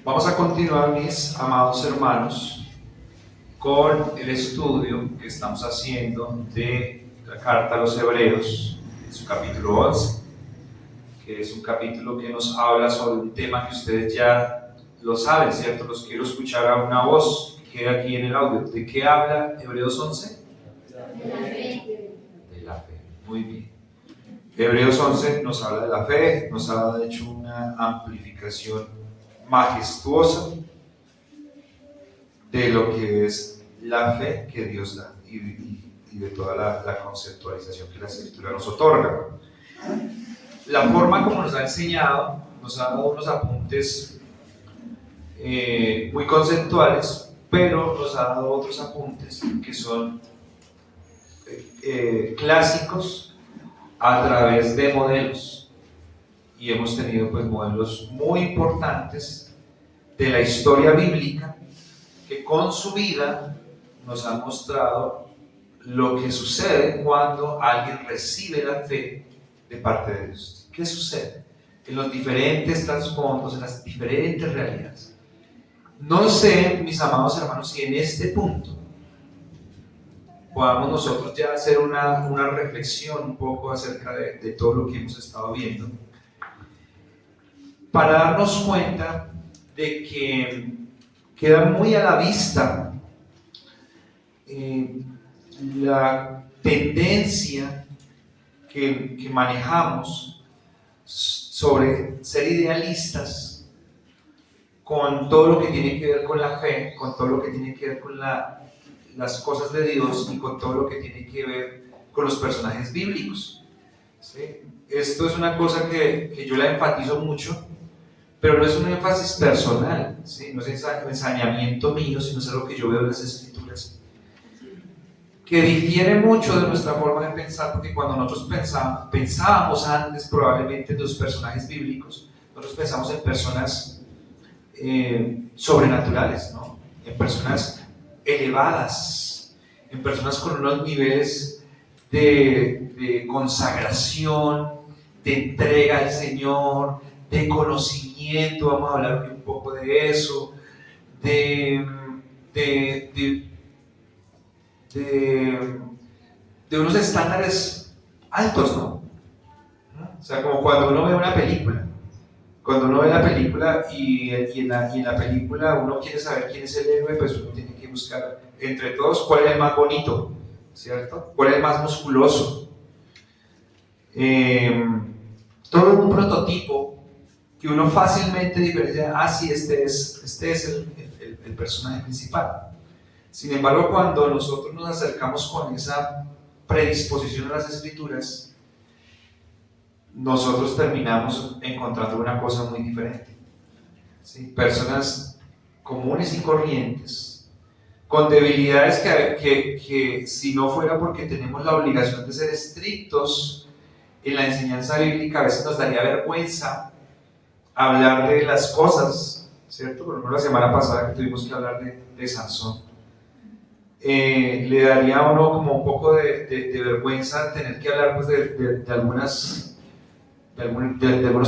Vamos a continuar, mis amados hermanos, con el estudio que estamos haciendo de la carta a los Hebreos, en su capítulo 11, que es un capítulo que nos habla sobre un tema que ustedes ya lo saben, ¿cierto? Los quiero escuchar a una voz que queda aquí en el audio. ¿De qué habla Hebreos 11? De la fe. De la fe. Muy bien. Hebreos 11 nos habla de la fe, nos ha hecho una amplificación majestuosa de lo que es la fe que Dios da y de toda la conceptualización que la Escritura nos otorga. La forma como nos ha enseñado, nos ha dado unos apuntes muy conceptuales, pero nos ha dado otros apuntes que son clásicos a través de modelos, y hemos tenido pues modelos muy importantes de la historia bíblica que con su vida nos han mostrado lo que sucede cuando alguien recibe la fe de parte de Dios. ¿Qué sucede? En los diferentes trasfondos, en las diferentes realidades. No sé, mis amados hermanos, si en este punto podamos nosotros ya hacer una reflexión un poco acerca de todo lo que hemos estado viendo, para darnos cuenta de que queda muy a la vista la tendencia que manejamos sobre ser idealistas con todo lo que tiene que ver con la fe, con todo lo que tiene que ver con las cosas de Dios y con todo lo que tiene que ver con los personajes bíblicos. ¿Sí? Esto es una cosa que yo la enfatizo mucho, pero no es un énfasis personal, ¿sí? No es ensañamiento mío, sino es algo que yo veo en las Escrituras, que difiere mucho de nuestra forma de pensar, porque cuando nosotros pensábamos antes probablemente en los personajes bíblicos, nosotros pensamos en personas sobrenaturales, ¿no? En personas elevadas, en personas con unos niveles de consagración, de entrega al Señor, de conocimiento. Vamos a hablar un poco de eso, de unos estándares altos, ¿no? O sea, como cuando uno ve una película. Cuando uno ve la película y en la película uno quiere saber quién es el héroe, pues uno tiene que buscar entre todos cuál es el más bonito, ¿cierto? ¿Cuál es el más musculoso? Todo un prototipo que uno fácilmente diferencia, sí, este es el personaje principal. Sin embargo, cuando nosotros nos acercamos con esa predisposición a las Escrituras, nosotros terminamos encontrando una cosa muy diferente. ¿Sí? Personas comunes y corrientes, con debilidades que si no fuera porque tenemos la obligación de ser estrictos en la enseñanza bíblica, a veces nos daría vergüenza hablar de las cosas, ¿cierto? Por ejemplo, la semana pasada que tuvimos que hablar de Sansón, le daría a uno como un poco de vergüenza tener que hablar pues, de algunos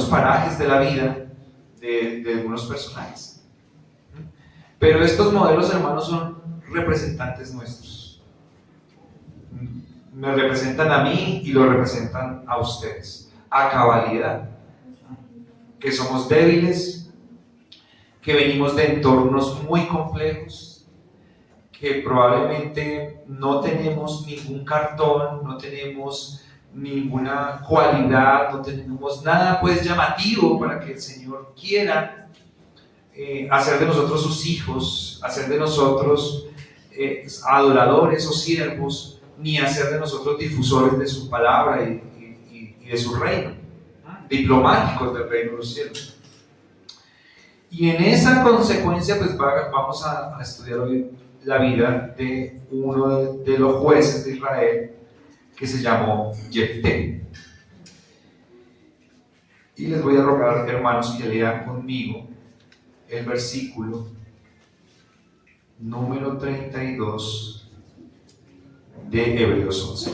parajes de la vida de algunos personajes. Pero estos modelos, hermanos, son representantes nuestros. Me representan a mí y lo representan a ustedes, a cabalidad. Que somos débiles, que venimos de entornos muy complejos, que probablemente no tenemos ningún cartón, no tenemos ninguna cualidad, no tenemos nada pues llamativo para que el Señor quiera hacer de nosotros sus hijos, hacer de nosotros adoradores o siervos, ni hacer de nosotros difusores de su palabra y de su reino, diplomáticos del reino de los cielos. Y en esa consecuencia pues vamos a estudiar hoy la vida de uno de los jueces de Israel, que se llamó Jefté. Y les voy a rogar, hermanos, que lean conmigo el versículo número 32 de Hebreos 11.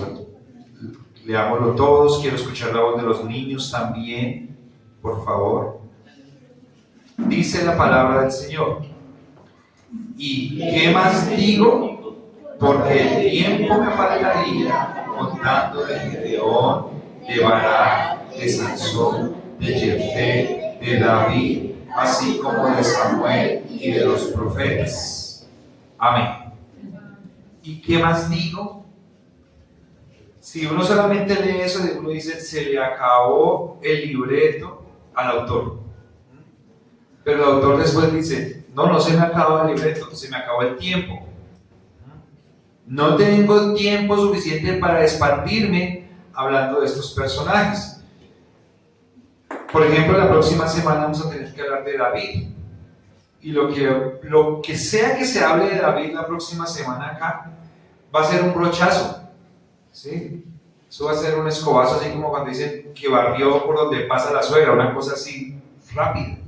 Leámoslo todos, quiero escuchar la voz de los niños también, por favor. dice la palabra del Señor. ¿Y qué más digo? Porque el tiempo me faltaría contando de Gedeón, de Barak, de Sansón, de Jefté, de David, así como de Samuel y de los profetas. Amén. ¿Y qué más digo? Si uno solamente lee eso, uno dice, se le acabó el libreto al autor. Pero el autor después dice, no se me acabó el libreto, se me acabó el tiempo. No tengo tiempo suficiente para expandirme hablando de estos personajes. Por ejemplo, la próxima semana vamos a tener que hablar de David. Y lo que sea que se hable de David la próxima semana acá, va a ser un brochazo. ¿Sí? Eso va a ser un escobazo, así como cuando dicen que barrió por donde pasa la suegra, una cosa así rápida.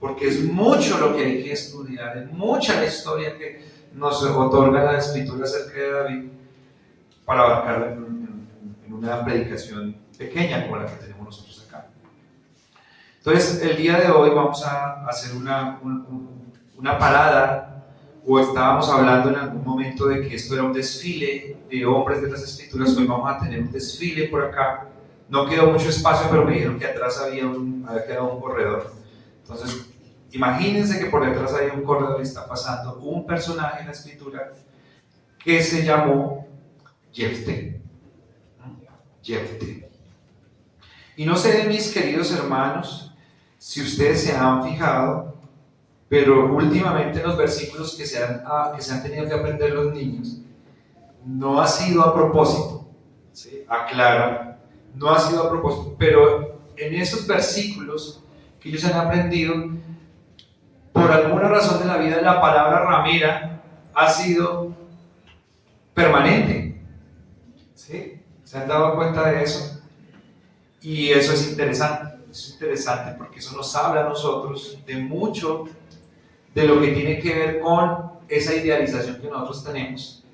Porque es mucho lo que hay que estudiar, es mucha la historia que nos otorga la Escritura acerca de David para abarcarla en una predicación pequeña como la que tenemos nosotros acá. Entonces, el día de hoy vamos a hacer una parada, o estábamos hablando en algún momento de que esto era un desfile de hombres de las Escrituras. Hoy vamos a tener un desfile por acá. No quedó mucho espacio, pero me dijeron que atrás había quedado un corredor. Entonces, imagínense que por detrás hay un corredor y está pasando un personaje en la Escritura que se llamó Jefté. Jefté. Y no sé, mis queridos hermanos, si ustedes se han fijado, pero últimamente los versículos que se han tenido que aprender los niños, no ha sido a propósito, ¿sí? Aclara, no ha sido a propósito, pero en esos versículos que ellos han aprendido, por alguna razón de la vida, la palabra ramera ha sido permanente. ¿Sí? ¿Se han dado cuenta de eso? Y eso es interesante porque eso nos habla a nosotros de mucho de lo que tiene que ver con esa idealización que nosotros tenemos,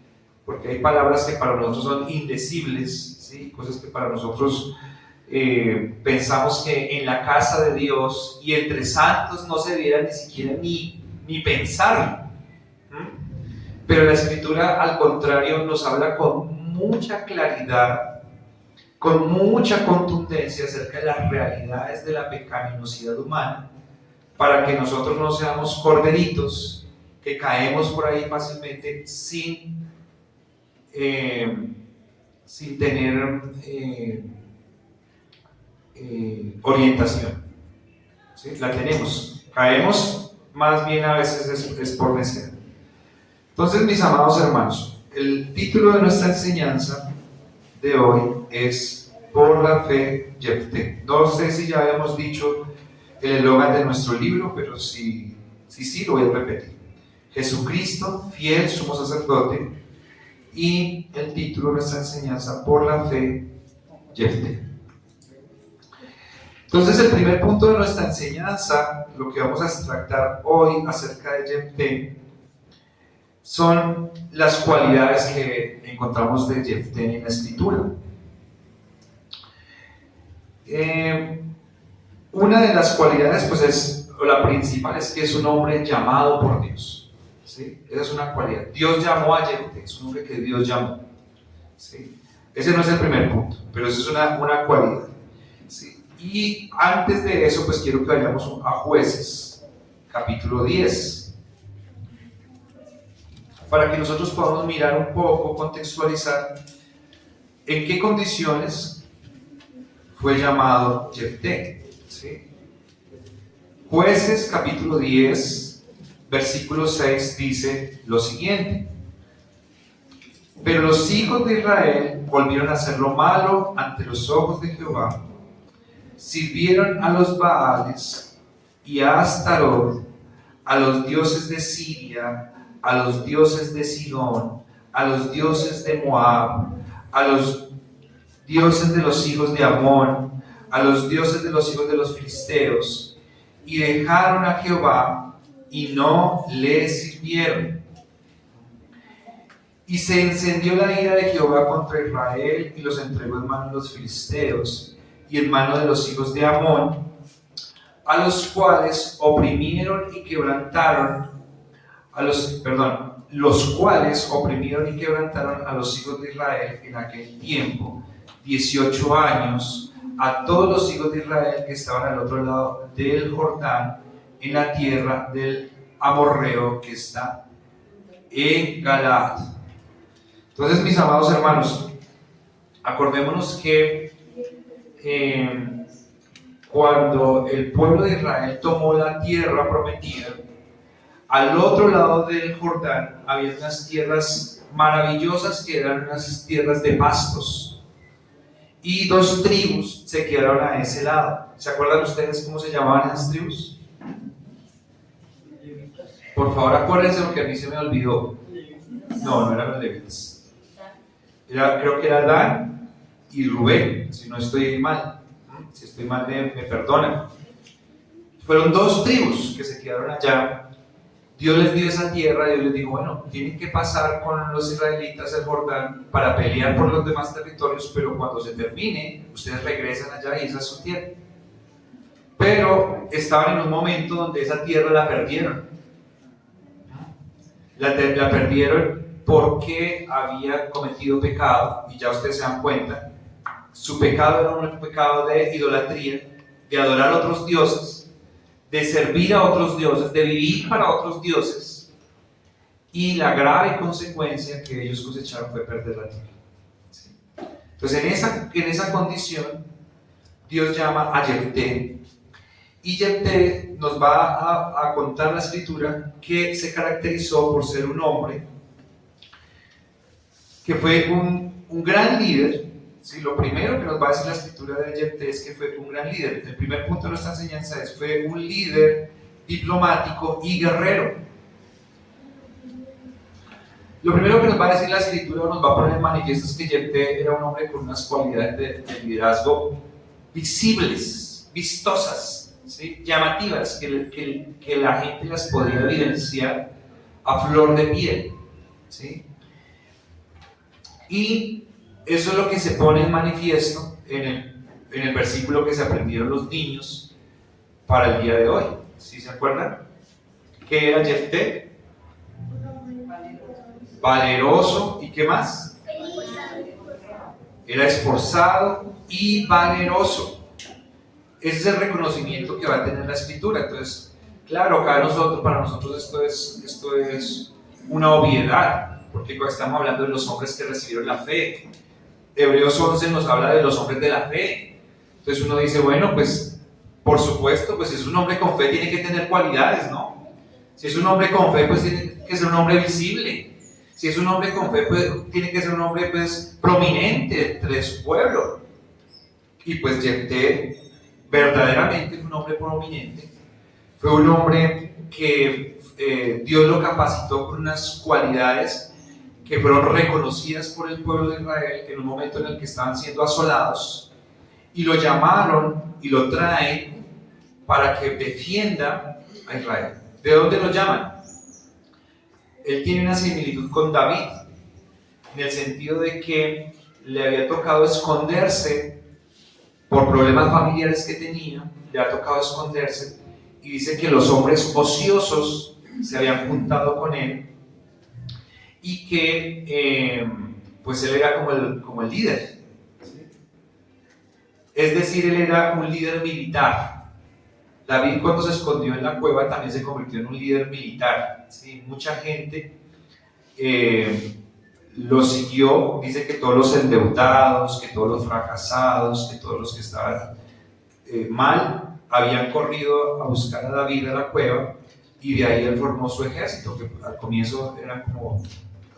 porque hay palabras que para nosotros son indecibles, ¿sí? Cosas que para nosotros pensamos que en la casa de Dios y entre santos no se debiera ni siquiera ni pensar. Pero la Escritura, al contrario, nos habla con mucha claridad, con mucha contundencia acerca de las realidades de la pecaminosidad humana, para que nosotros no seamos corderitos que caemos por ahí fácilmente sin tener orientación. ¿Sí? La tenemos, caemos más bien a veces es por necer. Entonces, mis amados hermanos, el título de nuestra enseñanza de hoy es Por la fe Jefté. No sé si ya habíamos dicho el eslogan de nuestro libro, pero sí lo voy a repetir. Jesucristo, fiel sumo sacerdote, y el título de nuestra enseñanza, Por la fe Jefté. Entonces, el primer punto de nuestra enseñanza, lo que vamos a extractar hoy acerca de Jefté, son las cualidades que encontramos de Jefté en la Escritura. Una de las cualidades, pues o la principal, es que es un hombre llamado por Dios. ¿Sí? Esa es una cualidad. Dios llamó a Jefté, es un hombre que Dios llamó. ¿Sí? Ese no es el primer punto, pero esa es una cualidad. ¿Sí? Y antes de eso, pues quiero que vayamos a Jueces, capítulo 10. Para que nosotros podamos mirar un poco, contextualizar en qué condiciones fue llamado Jefté. ¿Sí? Jueces capítulo 10, versículo 6 dice lo siguiente: pero los hijos de Israel volvieron a hacer lo malo ante los ojos de Jehová, sirvieron a los Baales y a Astarot, a los dioses de Siria, a los dioses de Sidón, a los dioses de Moab, a los dioses de los hijos de Amón, a los dioses de los hijos de los filisteos, y dejaron a Jehová y no le sirvieron. Y se encendió la ira de Jehová contra Israel y los entregó en mano de los filisteos y en mano de los hijos de Amón, a los cuales oprimieron y quebrantaron los cuales oprimieron y quebrantaron a los hijos de Israel en aquel tiempo, 18 años, a todos los hijos de Israel que estaban al otro lado del Jordán, en la tierra del amorreo que está en Galaad. Entonces, mis amados hermanos, acordémonos que cuando el pueblo de Israel tomó la tierra prometida, al otro lado del Jordán había unas tierras maravillosas que eran unas tierras de pastos, y 2 tribus se quedaron a ese lado. ¿Se acuerdan ustedes cómo se llamaban esas tribus? Por favor, acuérdense porque a mí se me olvidó. No eran los levitas. Creo que era Dan y Rubén, si no estoy mal. Si estoy mal, me perdonan. Fueron 2 tribus que se quedaron allá. Dios les dio esa tierra, Dios les dijo, bueno, tienen que pasar con los israelitas el Jordán para pelear por los demás territorios, pero cuando se termine, ustedes regresan allá y esa es su tierra. Pero estaban en un momento donde esa tierra la perdieron. La perdieron porque habían cometido pecado, y ya ustedes se dan cuenta, su pecado era un pecado de idolatría, de adorar a otros dioses, de servir a otros dioses, de vivir para otros dioses, y la grave consecuencia que ellos cosecharon fue perder la tierra. ¿Sí? Entonces, en esa condición, Dios llama a Jefté, y Jefté nos va a contar la escritura que se caracterizó por ser un hombre que fue un gran líder. Sí, lo primero que nos va a decir la escritura de Jefté es que fue un gran líder. El primer punto de nuestra enseñanza es: fue un líder diplomático y guerrero. Lo primero que nos va a decir la escritura, nos va a poner en manifiesto, es que Jefté era un hombre con unas cualidades de liderazgo visibles, vistosas, ¿sí? Llamativas, que la gente las podía evidenciar a flor de piel, ¿sí? Y eso es lo que se pone en manifiesto en el versículo que se aprendieron los niños para el día de hoy. ¿Sí se acuerdan? ¿Qué era Jefté? Valeroso. ¿Y qué más? Era esforzado y valeroso. Ese es el reconocimiento que va a tener la escritura. Entonces, claro, para nosotros esto es una obviedad, porque cuando estamos hablando de los hombres que recibieron la fe, Hebreos 11 nos habla de los hombres de la fe. Entonces uno dice, bueno, pues por supuesto, pues si es un hombre con fe tiene que tener cualidades, ¿no? Si es un hombre con fe, pues tiene que ser un hombre visible. Si es un hombre con fe, pues tiene que ser un hombre pues prominente entre su pueblo. Y pues Jefté verdaderamente fue un hombre prominente. Fue un hombre que Dios lo capacitó con unas cualidades que fueron reconocidas por el pueblo de Israel en un momento en el que estaban siendo asolados, y lo llamaron y lo traen para que defienda a Israel. ¿De dónde lo llaman? Él tiene una similitud con David, en el sentido de que le había tocado esconderse por problemas familiares que tenía, le ha tocado esconderse, y dice que los hombres ociosos se habían juntado con él, y que pues él era como el líder, ¿sí? Es decir, él era un líder militar. David, cuando se escondió en la cueva, también se convirtió en un líder militar, ¿sí? Mucha gente lo siguió. Dice que todos los endeudados, que todos los fracasados, que todos los que estaban mal, habían corrido a buscar a David a la cueva, y de ahí él formó su ejército, que al comienzo eran como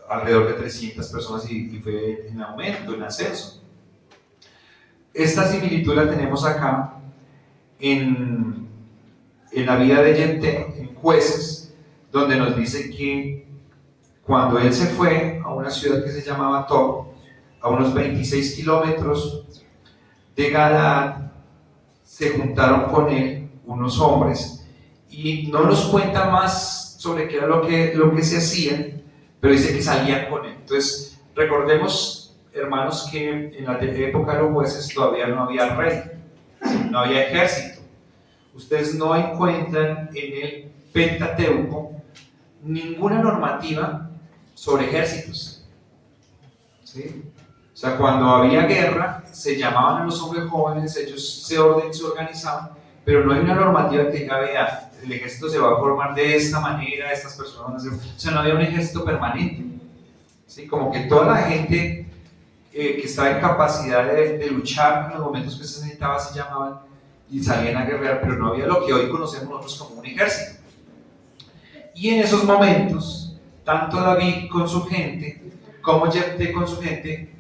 alrededor de 300 personas, y fue en aumento, en ascenso. Esta similitud la tenemos acá en la vida de Jefté, en Jueces, donde nos dice que cuando él se fue a una ciudad que se llamaba Tob, a unos 26 kilómetros de Galaad, se juntaron con él unos hombres, y no nos cuenta más sobre qué era lo que se hacía, pero dice que salían con él. Entonces, recordemos, hermanos, que en la época de los jueces todavía no había rey, no había ejército. ustedes no encuentran en el Pentateuco ninguna normativa sobre ejércitos. ¿Sí? O sea, cuando había guerra, se llamaban a los hombres jóvenes, ellos se organizaban, pero no hay una normativa que diga, vea, el ejército se va a formar de esta manera, estas personas van a ser... O sea, no había un ejército permanente. ¿Sí? Como que toda la gente que estaba en capacidad de luchar en los momentos que se necesitaba se llamaban y salían a guerrear, pero no había lo que hoy conocemos nosotros como un ejército. Y en esos momentos, tanto David con su gente como Jefté con su gente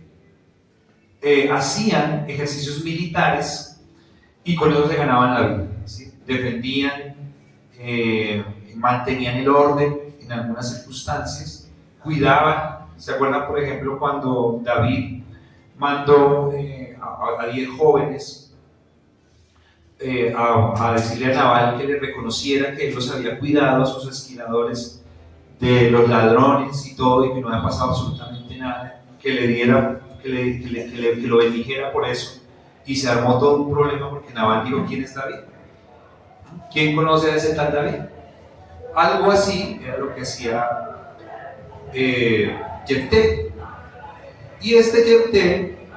hacían ejercicios militares y con eso se ganaban la vida, ¿sí? Defendían, mantenían el orden en algunas circunstancias, cuidaban. ¿Se acuerdan, por ejemplo, cuando David mandó a 10 jóvenes a decirle a Nabal que le reconociera que él los había cuidado a sus esquiladores de los ladrones y todo, y que no había pasado absolutamente nada, que le diera, que lo bendijera por eso? Y se armó todo un problema porque Nabal dijo, ¿quién es David? ¿Quién conoce a ese tal David? Algo así era lo que hacía Jefté. Y este Jefté,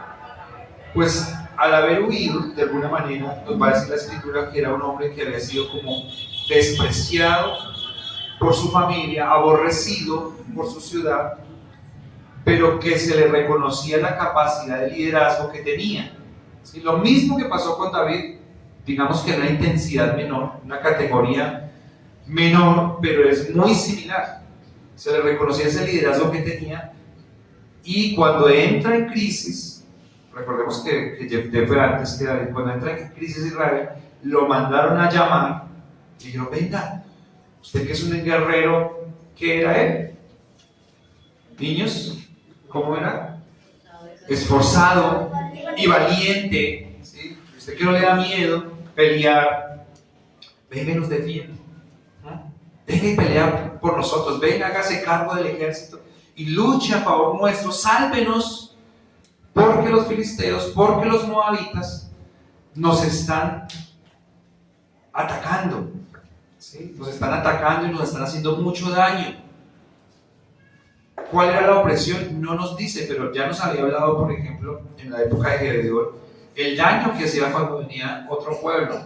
pues al haber huido, de alguna manera, nos va a decir la escritura que era un hombre que había sido como despreciado por su familia, aborrecido por su ciudad, pero que se le reconocía la capacidad de liderazgo que tenía. ¿Sí? Lo mismo que pasó con David, digamos que en una intensidad menor, una categoría menor, pero es muy similar. Se le reconocía ese liderazgo que tenía, y cuando entra en crisis, recordemos que Jefté fue antes que David, cuando entra en crisis Israel, lo mandaron a llamar y dijeron, venga, usted que es un guerrero, ¿qué era él? Niños, ¿cómo era? Esforzado y valiente, ¿sí? Usted que no le da miedo pelear, venga y nos defiende, ¿no? Venga y pelea por nosotros, venga, hágase cargo del ejército y luche a favor nuestro, sálvenos, porque los filisteos, porque los moabitas nos están atacando, ¿sí? Nos están atacando y nos están haciendo mucho daño. ¿Cuál era la opresión? No nos dice, pero ya nos había hablado, por ejemplo, en la época de Gedeón, el daño que hacía cuando venía otro pueblo,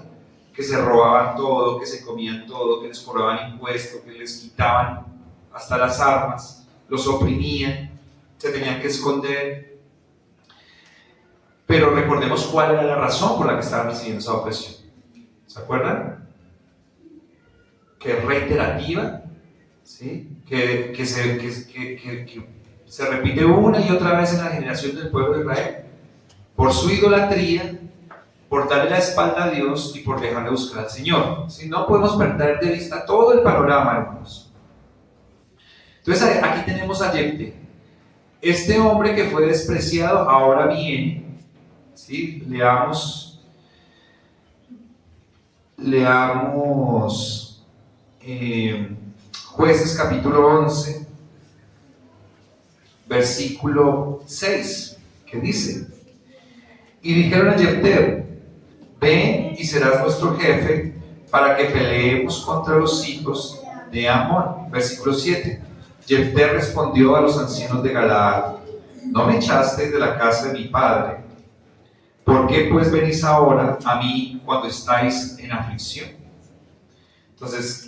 que se robaban todo, que se comían todo, que les cobraban impuestos, que les quitaban hasta las armas, los oprimían, se tenían que esconder. Pero recordemos cuál era la razón por la que estaban recibiendo esa opresión. ¿Se acuerdan? Que es reiterativa, ¿sí? que se repite una y otra vez en la generación del pueblo de Israel, por su idolatría, por darle la espalda a Dios y por dejar de buscar al Señor. ¿Sí? No podemos perder de vista todo el panorama, hermanos. Entonces aquí tenemos a Jefté, este hombre que fue despreciado, ahora viene, ¿sí? Leamos Jueces capítulo 11, versículo 6, que dice: y dijeron a Jefté, ven y serás nuestro jefe para que peleemos contra los hijos de Amón. Versículo 7, Jefté respondió a los ancianos de Galaad, no me echasteis de la casa de mi padre, ¿por qué pues venís ahora a mí cuando estáis en aflicción? Entonces,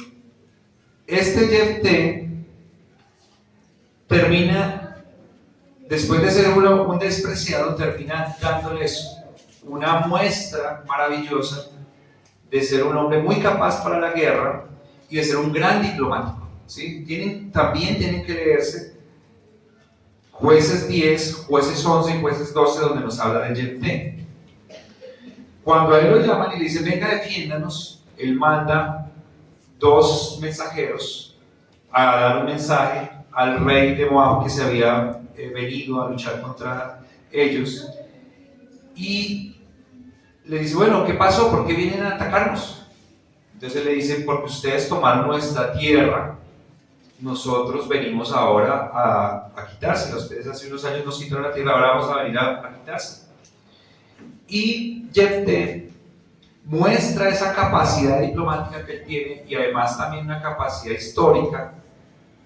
este Jefté termina, después de ser un despreciado, termina dándoles una muestra maravillosa de ser un hombre muy capaz para la guerra y de ser un gran diplomático, ¿sí? También tienen que leerse Jueces 10, Jueces 11 y Jueces 12, donde nos habla de Jefté. Cuando a él lo llaman y le dicen, venga, defiéndanos, él manda 2 mensajeros a dar un mensaje al rey de Moab que se había venido a luchar contra ellos, y le dice, bueno, ¿qué pasó? ¿Por qué vienen a atacarnos? Entonces le dice, porque ustedes tomaron nuestra tierra, nosotros venimos ahora a quitársela. Ustedes hace unos años nos quitaron la tierra, ahora vamos a venir a quitársela. Y Jefté muestra esa capacidad diplomática que él tiene y además también una capacidad histórica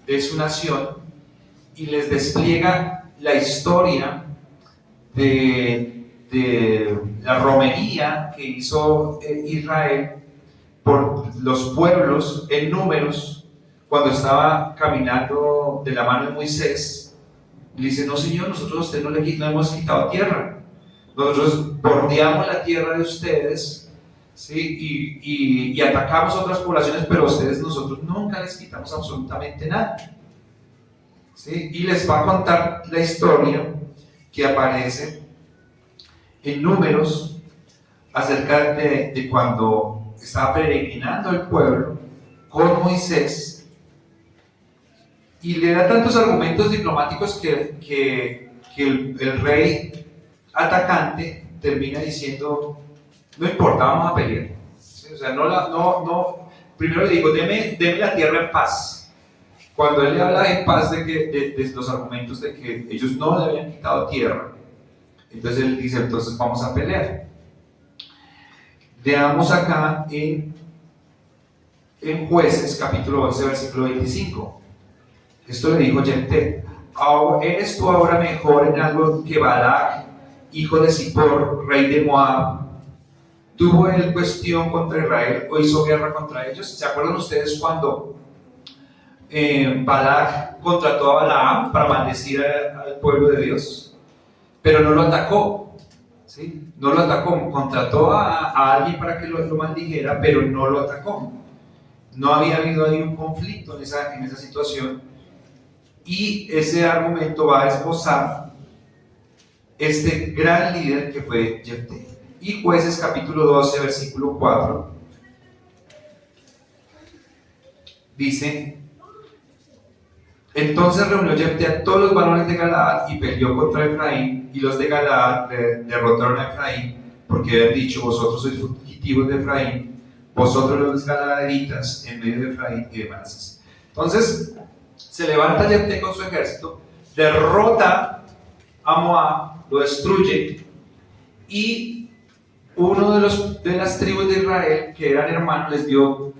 de su nación y les despliega la historia de la romería que hizo Israel por los pueblos en números cuando estaba caminando de la mano de Moisés. Le dice: no, señor, nosotros a usted no le hemos quitado tierra, nosotros bordeamos la tierra de ustedes, ¿sí? y atacamos otras poblaciones, pero a ustedes nosotros nunca les quitamos absolutamente nada, ¿sí? Y les va a contar la historia que aparece en números acerca de cuando estaba peregrinando el pueblo con Moisés, y le da tantos argumentos diplomáticos que el rey atacante termina diciendo: no importa, vamos a pelear, ¿sí? O sea, primero le digo: deme la tierra en paz. Cuando él le habla en paz de los argumentos de que ellos no le habían quitado tierra, entonces él dice: entonces vamos a pelear. Veamos acá en Jueces capítulo 11 versículo 25. Esto le dijo Jefté: ¿eres tú ahora mejor en algo que Balac, hijo de Zippor, rey de Moab? ¿Tuvo él cuestión contra Israel o hizo guerra contra ellos? ¿Se acuerdan ustedes cuando Balac contrató a Balaam para maldecir al pueblo de Dios? Pero no lo atacó, ¿sí? No lo atacó, contrató a alguien para que lo maldijera, pero no lo atacó. No había habido ahí un conflicto en esa situación, y ese argumento va a esbozar este gran líder que fue Jefté. Y Jueces capítulo 12 versículo 4 dice: entonces reunió Jefté a todos los varones de Galaad y peleó contra Efraín, y los de Galaad derrotaron a Efraín, porque habían dicho: vosotros sois fugitivos de Efraín, vosotros los galaaditas en medio de Efraín y de Manasés. Entonces se levanta Jefté con su ejército, derrota a Moab, lo destruye, y uno de las tribus de Israel, que eran hermanos, les dio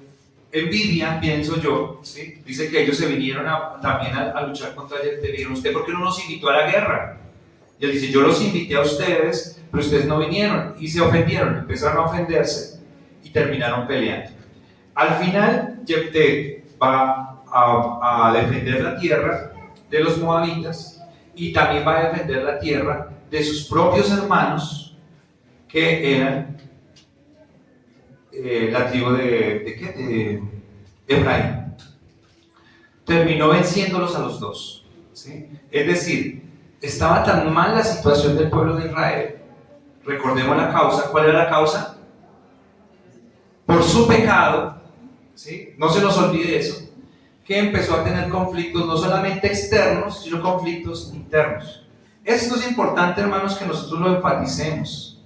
envidia, pienso yo, ¿sí? Dice que ellos se vinieron también a luchar contra Jefté. Le dijeron: ¿usted por qué no nos invitó a la guerra? Y él dice: yo los invité a ustedes, pero ustedes no vinieron, y se ofendieron, empezaron a ofenderse y terminaron peleando. Al final Jefté va a defender la tierra de los moabitas, y también va a defender la tierra de sus propios hermanos, que eran la tribu de Efraín. Terminó venciéndolos a los dos, ¿sí? Es decir, estaba tan mal la situación del pueblo de Israel. Recordemos la causa. ¿Cuál era la causa? Por su pecado, ¿sí? No se nos olvide eso, que empezó a tener conflictos no solamente externos, sino conflictos internos. Esto es importante, hermanos, que nosotros lo enfaticemos,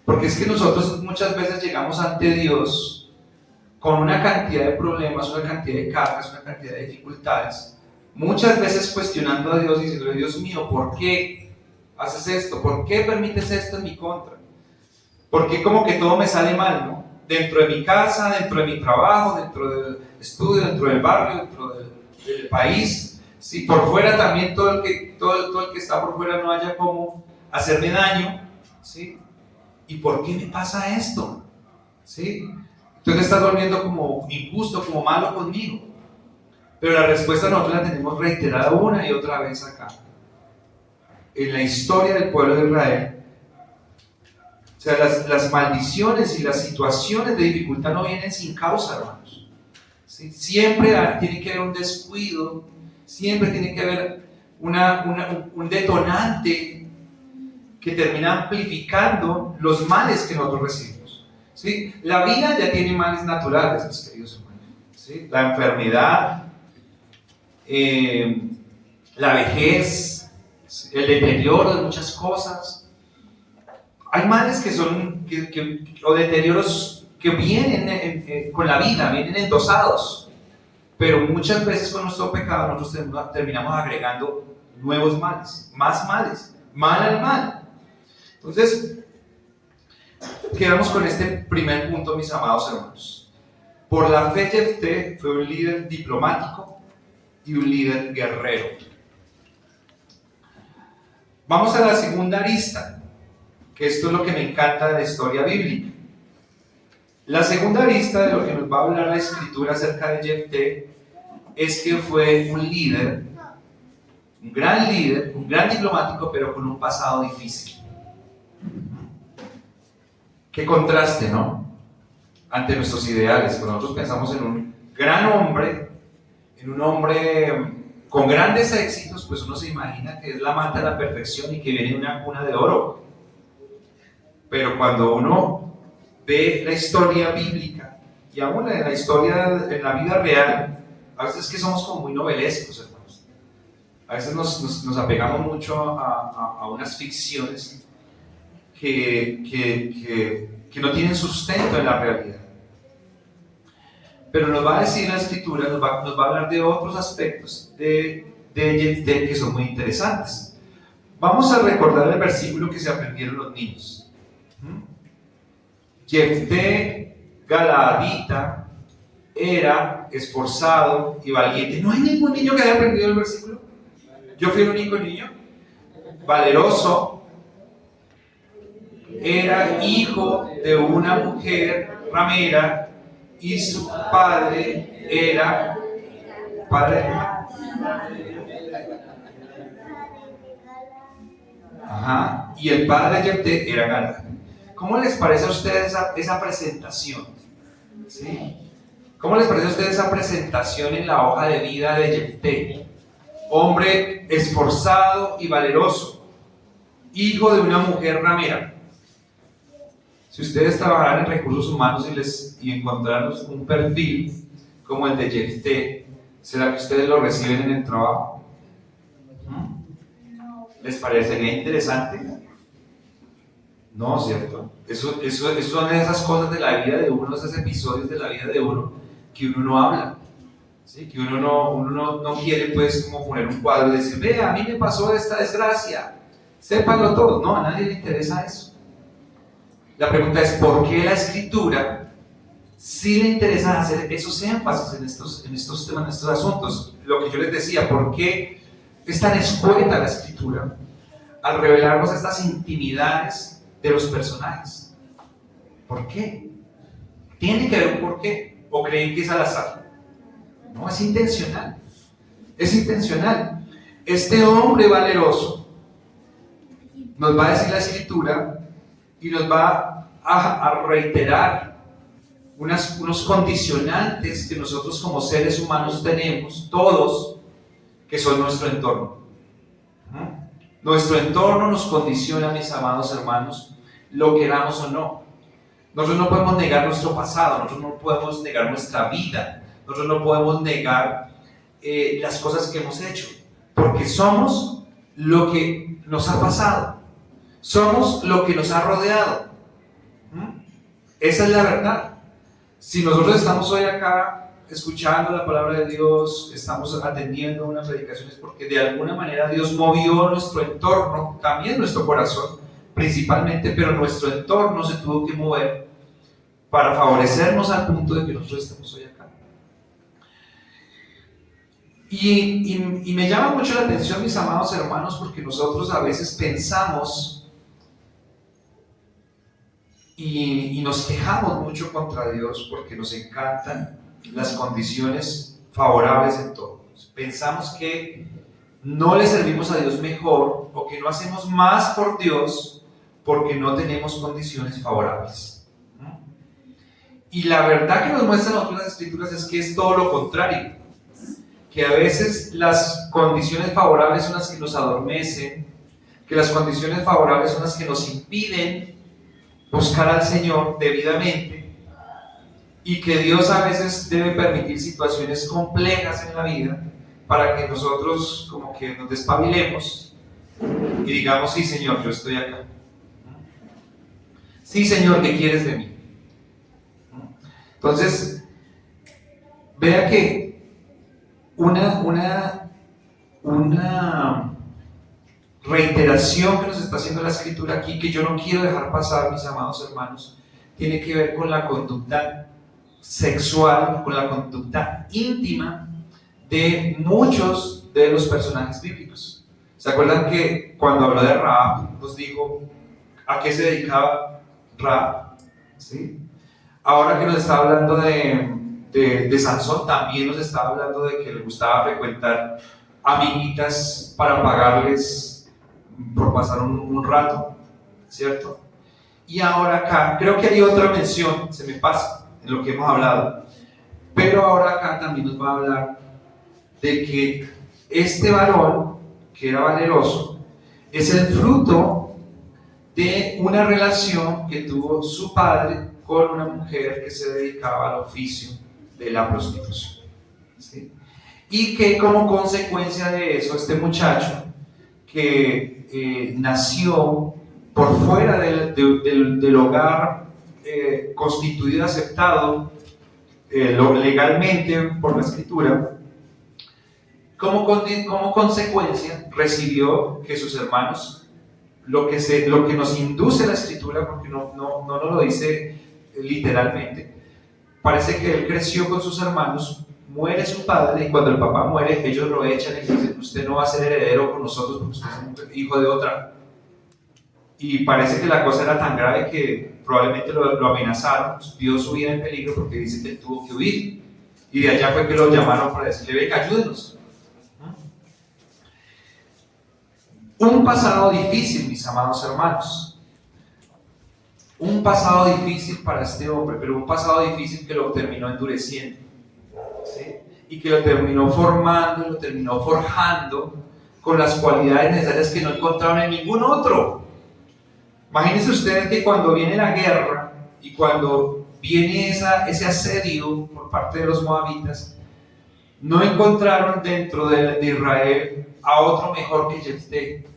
porque es que nosotros muchas veces llegamos ante Dios con una cantidad de problemas, una cantidad de cargas, una cantidad de dificultades, muchas veces cuestionando a Dios, diciéndole: Dios mío, ¿por qué haces esto? ¿Por qué permites esto en mi contra? ¿Por qué como que todo me sale mal, ¿no? Dentro de mi casa, dentro de mi trabajo, dentro del estudio, dentro del barrio, dentro del país, ¿sí? Por fuera también, todo el que está por fuera no haya como hacerme daño, ¿sí? ¿Y por qué me pasa esto? ¿Sí? Entonces estás volviendo como injusto, como malo conmigo. Pero la respuesta nosotros la tenemos reiterada una y otra vez acá. En la historia del pueblo de Israel, o sea, las maldiciones y las situaciones de dificultad no vienen sin causa, hermanos, ¿sí? Siempre tiene que haber un descuido, siempre tiene que haber un detonante que termina amplificando los males que nosotros recibimos, ¿sí? La vida ya tiene males naturales, mis queridos hermanos, ¿sí? La enfermedad, la vejez, el deterioro de muchas cosas. Hay males que son, o deterioros que vienen con la vida, vienen endosados, pero muchas veces con nuestro pecado nosotros terminamos agregando nuevos males, más males, mal al mal. Entonces, quedamos con este primer punto, mis amados hermanos. Por la fe, Jefté fue un líder diplomático y un líder guerrero. Vamos a la segunda arista, que esto es lo que me encanta de la historia bíblica. La segunda arista de lo que nos va a hablar la escritura acerca de Jefté es que fue un líder, un gran diplomático, pero con un pasado difícil. Qué contraste, ¿no? Ante nuestros ideales. Cuando nosotros pensamos en un gran hombre, en un hombre con grandes éxitos, pues uno se imagina que es la mata de la perfección y que viene de una cuna de oro. Pero cuando uno ve la historia bíblica y aún la historia en la vida real, a veces es que somos como muy novelescos, hermanos. A veces nos apegamos mucho a unas ficciones que no tienen sustento en la realidad. Pero nos va a decir la escritura, nos va a hablar de otros aspectos de Jefté que son muy interesantes. Vamos a recordar el versículo que se aprendieron los niños. Jefté Galaadita era esforzado y valiente. ¿No hay ningún niño que haya aprendido el versículo? Yo fui el único niño. Valeroso, era hijo de una mujer ramera y su padre era padre. Ajá, y el padre de Jefté era Galad. ¿Cómo les parece a ustedes esa presentación? ¿Sí? ¿Cómo les parece a ustedes esa presentación en la hoja de vida de Jefté? Hombre esforzado y valeroso, hijo de una mujer ramera. Si ustedes trabajaran en recursos humanos y encontraran un perfil como el de Jefté, ¿será que ustedes lo reciben en el trabajo? ¿Les parecería interesante? No, ¿cierto? Eso son esas cosas de la vida de uno, esos episodios de la vida de uno que uno no habla. ¿Sí? Que uno no quiere pues como poner un cuadro y decir, vea, a mí me pasó esta desgracia, sépanlo todo. No, a nadie le interesa eso. La pregunta es, ¿por qué la escritura sí le interesa hacer esos énfasis en estos temas, en estos asuntos? Lo que yo les decía, ¿por qué es tan escueta la escritura al revelarnos estas intimidades de los personajes? ¿Por qué? ¿Tiene que haber un por qué? ¿O creen que es al azar? No, es intencional. Es intencional. Este hombre valeroso, nos va a decir la escritura, y nos va a reiterar unos condicionantes que nosotros como seres humanos tenemos, todos, que son nuestro entorno. Nuestro entorno nos condiciona, mis amados hermanos, lo queramos o no. Nosotros no podemos negar nuestro pasado, nosotros no podemos negar nuestra vida, nosotros no podemos negar las cosas que hemos hecho, porque somos lo que nos ha pasado. Somos lo que nos ha rodeado. Esa es la verdad. Si nosotros estamos hoy acá escuchando la palabra de Dios, estamos atendiendo una predicación, es porque de alguna manera Dios movió nuestro entorno, también nuestro corazón principalmente, pero nuestro entorno se tuvo que mover para favorecernos al punto de que nosotros estemos hoy acá. Y me llama mucho la atención, mis amados hermanos, porque nosotros a veces pensamos y nos quejamos mucho contra Dios porque nos encantan las condiciones favorables en todo. Pensamos que no le servimos a Dios mejor o que no hacemos más por Dios porque no tenemos condiciones favorables. Y la verdad que nos muestran otras escrituras es que es todo lo contrario, que a veces las condiciones favorables son las que nos adormecen, que las condiciones favorables son las que nos impiden buscar al Señor debidamente, y que Dios a veces debe permitir situaciones complejas en la vida para que nosotros como que nos despabilemos y digamos, sí Señor, yo estoy acá. Sí Señor, ¿qué quieres de mí? Entonces, vea que una reiteración que nos está haciendo la Escritura aquí, que yo no quiero dejar pasar, mis amados hermanos, tiene que ver con la conducta sexual, con la conducta íntima de muchos de los personajes bíblicos. ¿Se acuerdan que cuando habló de Rahab nos dijo a qué se dedicaba Rahab? ¿Sí? Ahora que nos está hablando de Sansón, también nos está hablando de que le gustaba frecuentar amiguitas para pagarles por pasar un rato, ¿cierto? Y ahora acá, creo que hay otra mención, se me pasa en lo que hemos hablado, pero ahora acá también nos va a hablar de que este varón, que era valeroso, es el fruto de una relación que tuvo su padre con una mujer que se dedicaba al oficio de la prostitución, ¿sí? Y que como consecuencia de eso, este muchacho que nació por fuera del hogar constituido y aceptado legalmente por la Escritura, como consecuencia recibió que sus hermanos, lo que nos induce la Escritura, porque no nos lo dice literalmente, parece que él creció con sus hermanos, muere su padre y cuando el papá muere ellos lo echan y dicen: usted no va a ser heredero con nosotros porque usted es un hijo de otra. Y parece que la cosa era tan grave que probablemente lo amenazaron, vio su vida en peligro porque dice que él tuvo que huir. Y de allá fue que lo llamaron para decirle: venga, ayúdenos. Un pasado difícil, mis amados hermanos. Un pasado difícil para este hombre, pero un pasado difícil que lo terminó endureciendo, ¿sí? Y que lo terminó formando, lo terminó forjando con las cualidades necesarias que no encontraron en ningún otro. Imagínense ustedes que cuando viene la guerra y cuando viene ese asedio por parte de los moabitas, no encontraron dentro de Israel a otro mejor que Jefté.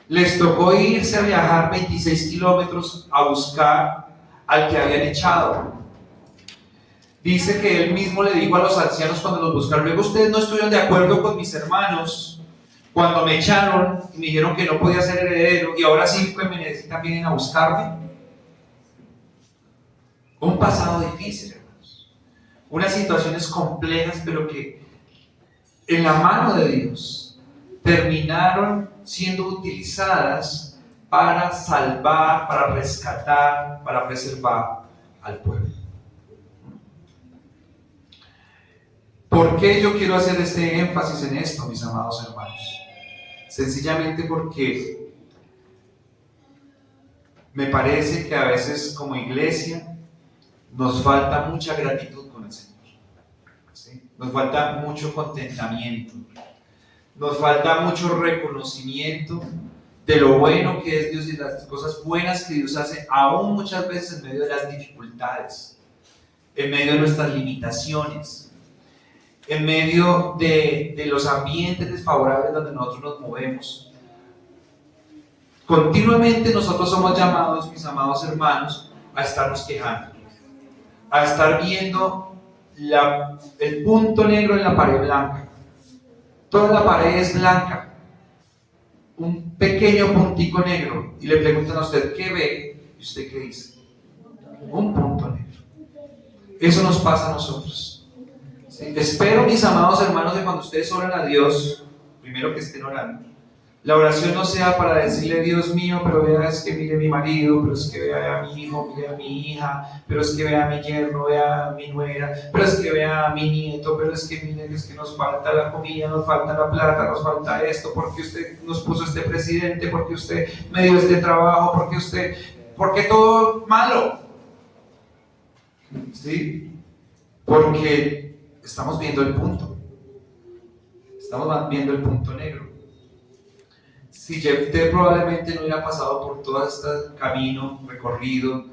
Les tocó irse a viajar 26 kilómetros a buscar al que habían echado. Dice que él mismo le dijo a los ancianos cuando los buscaron: luego ustedes no estuvieron de acuerdo con mis hermanos cuando me echaron y me dijeron que no podía ser heredero, y ahora sí pues me necesitan, vienen a buscarme. Un pasado difícil, hermanos. Unas situaciones complejas, pero que en la mano de Dios terminaron siendo utilizadas para salvar, para rescatar, para preservar al pueblo. ¿Por qué yo quiero hacer este énfasis en esto, mis amados hermanos? Sencillamente porque me parece que a veces como iglesia nos falta mucha gratitud con el Señor, ¿sí? Nos falta mucho contentamiento, nos falta mucho reconocimiento de lo bueno que es Dios y las cosas buenas que Dios hace, aún muchas veces en medio de las dificultades, en medio de nuestras limitaciones, en medio de los ambientes desfavorables donde nosotros nos movemos. Continuamente nosotros somos llamados, mis amados hermanos, a estarnos quejando, a estar viendo el punto negro en la pared blanca. Toda la pared es blanca, un pequeño puntico negro, y le preguntan a usted: ¿qué ve? ¿Y usted qué dice? Un punto negro. Eso nos pasa a nosotros. ¿Sí? Espero, mis amados hermanos, que cuando ustedes oran a Dios, primero que estén orando, la oración no sea para decirle: Dios mío, pero vea, es que mire a mi marido, pero es que vea a mi hijo, mire a mi hija, pero es que vea a mi yerno, vea a mi nuera, pero es que vea a mi nieto, pero es que mire, es que nos falta la comida, nos falta la plata, nos falta esto, porque usted nos puso este presidente, porque usted me dio este trabajo, porque todo malo. ¿Sí? Porque estamos viendo el punto. Estamos viendo el punto negro. Si Jefté probablemente no hubiera pasado por todo este camino recorrido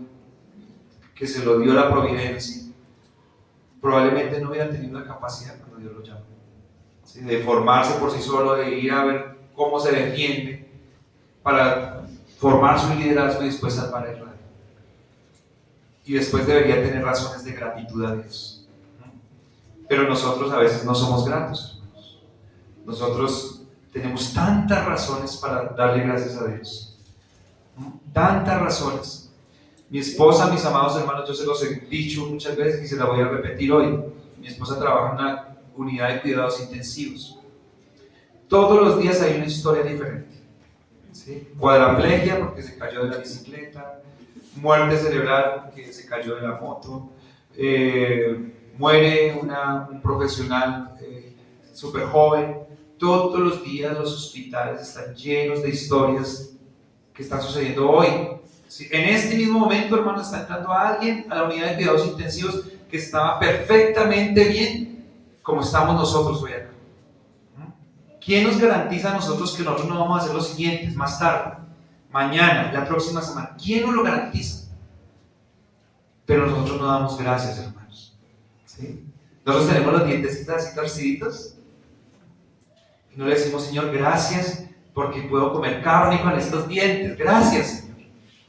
que se lo dio la providencia, probablemente no hubiera tenido la capacidad cuando Dios lo llamó, ¿sí? De formarse por sí solo, de ir a ver cómo se defiende para formar su liderazgo y después salvar a Israel. Y después debería tener razones de gratitud a Dios. Pero nosotros a veces no somos gratos. Nosotros tenemos tantas razones para darle gracias a Dios. ¿No? Tantas razones. Mi esposa, mis amados hermanos, yo se los he dicho muchas veces y se la voy a repetir hoy. Mi esposa trabaja en una unidad de cuidados intensivos. Todos los días hay una historia diferente. ¿Sí? Cuadraplegia porque se cayó de la bicicleta, muerte cerebral porque se cayó de la moto, muere un profesional súper joven. Todos los días los hospitales están llenos de historias que están sucediendo hoy. ¿Sí? En este mismo momento, hermano, está entrando alguien a la unidad de cuidados intensivos que estaba perfectamente bien, como estamos nosotros hoy acá. ¿Quién nos garantiza a nosotros que nosotros no vamos a hacer los siguientes más tarde, mañana, la próxima semana? ¿Quién nos lo garantiza? Pero nosotros no damos gracias, hermanos. ¿Sí? Nosotros tenemos los dientes así torciditos y no le decimos, Señor, gracias porque puedo comer carne con estos dientes. Gracias, Señor.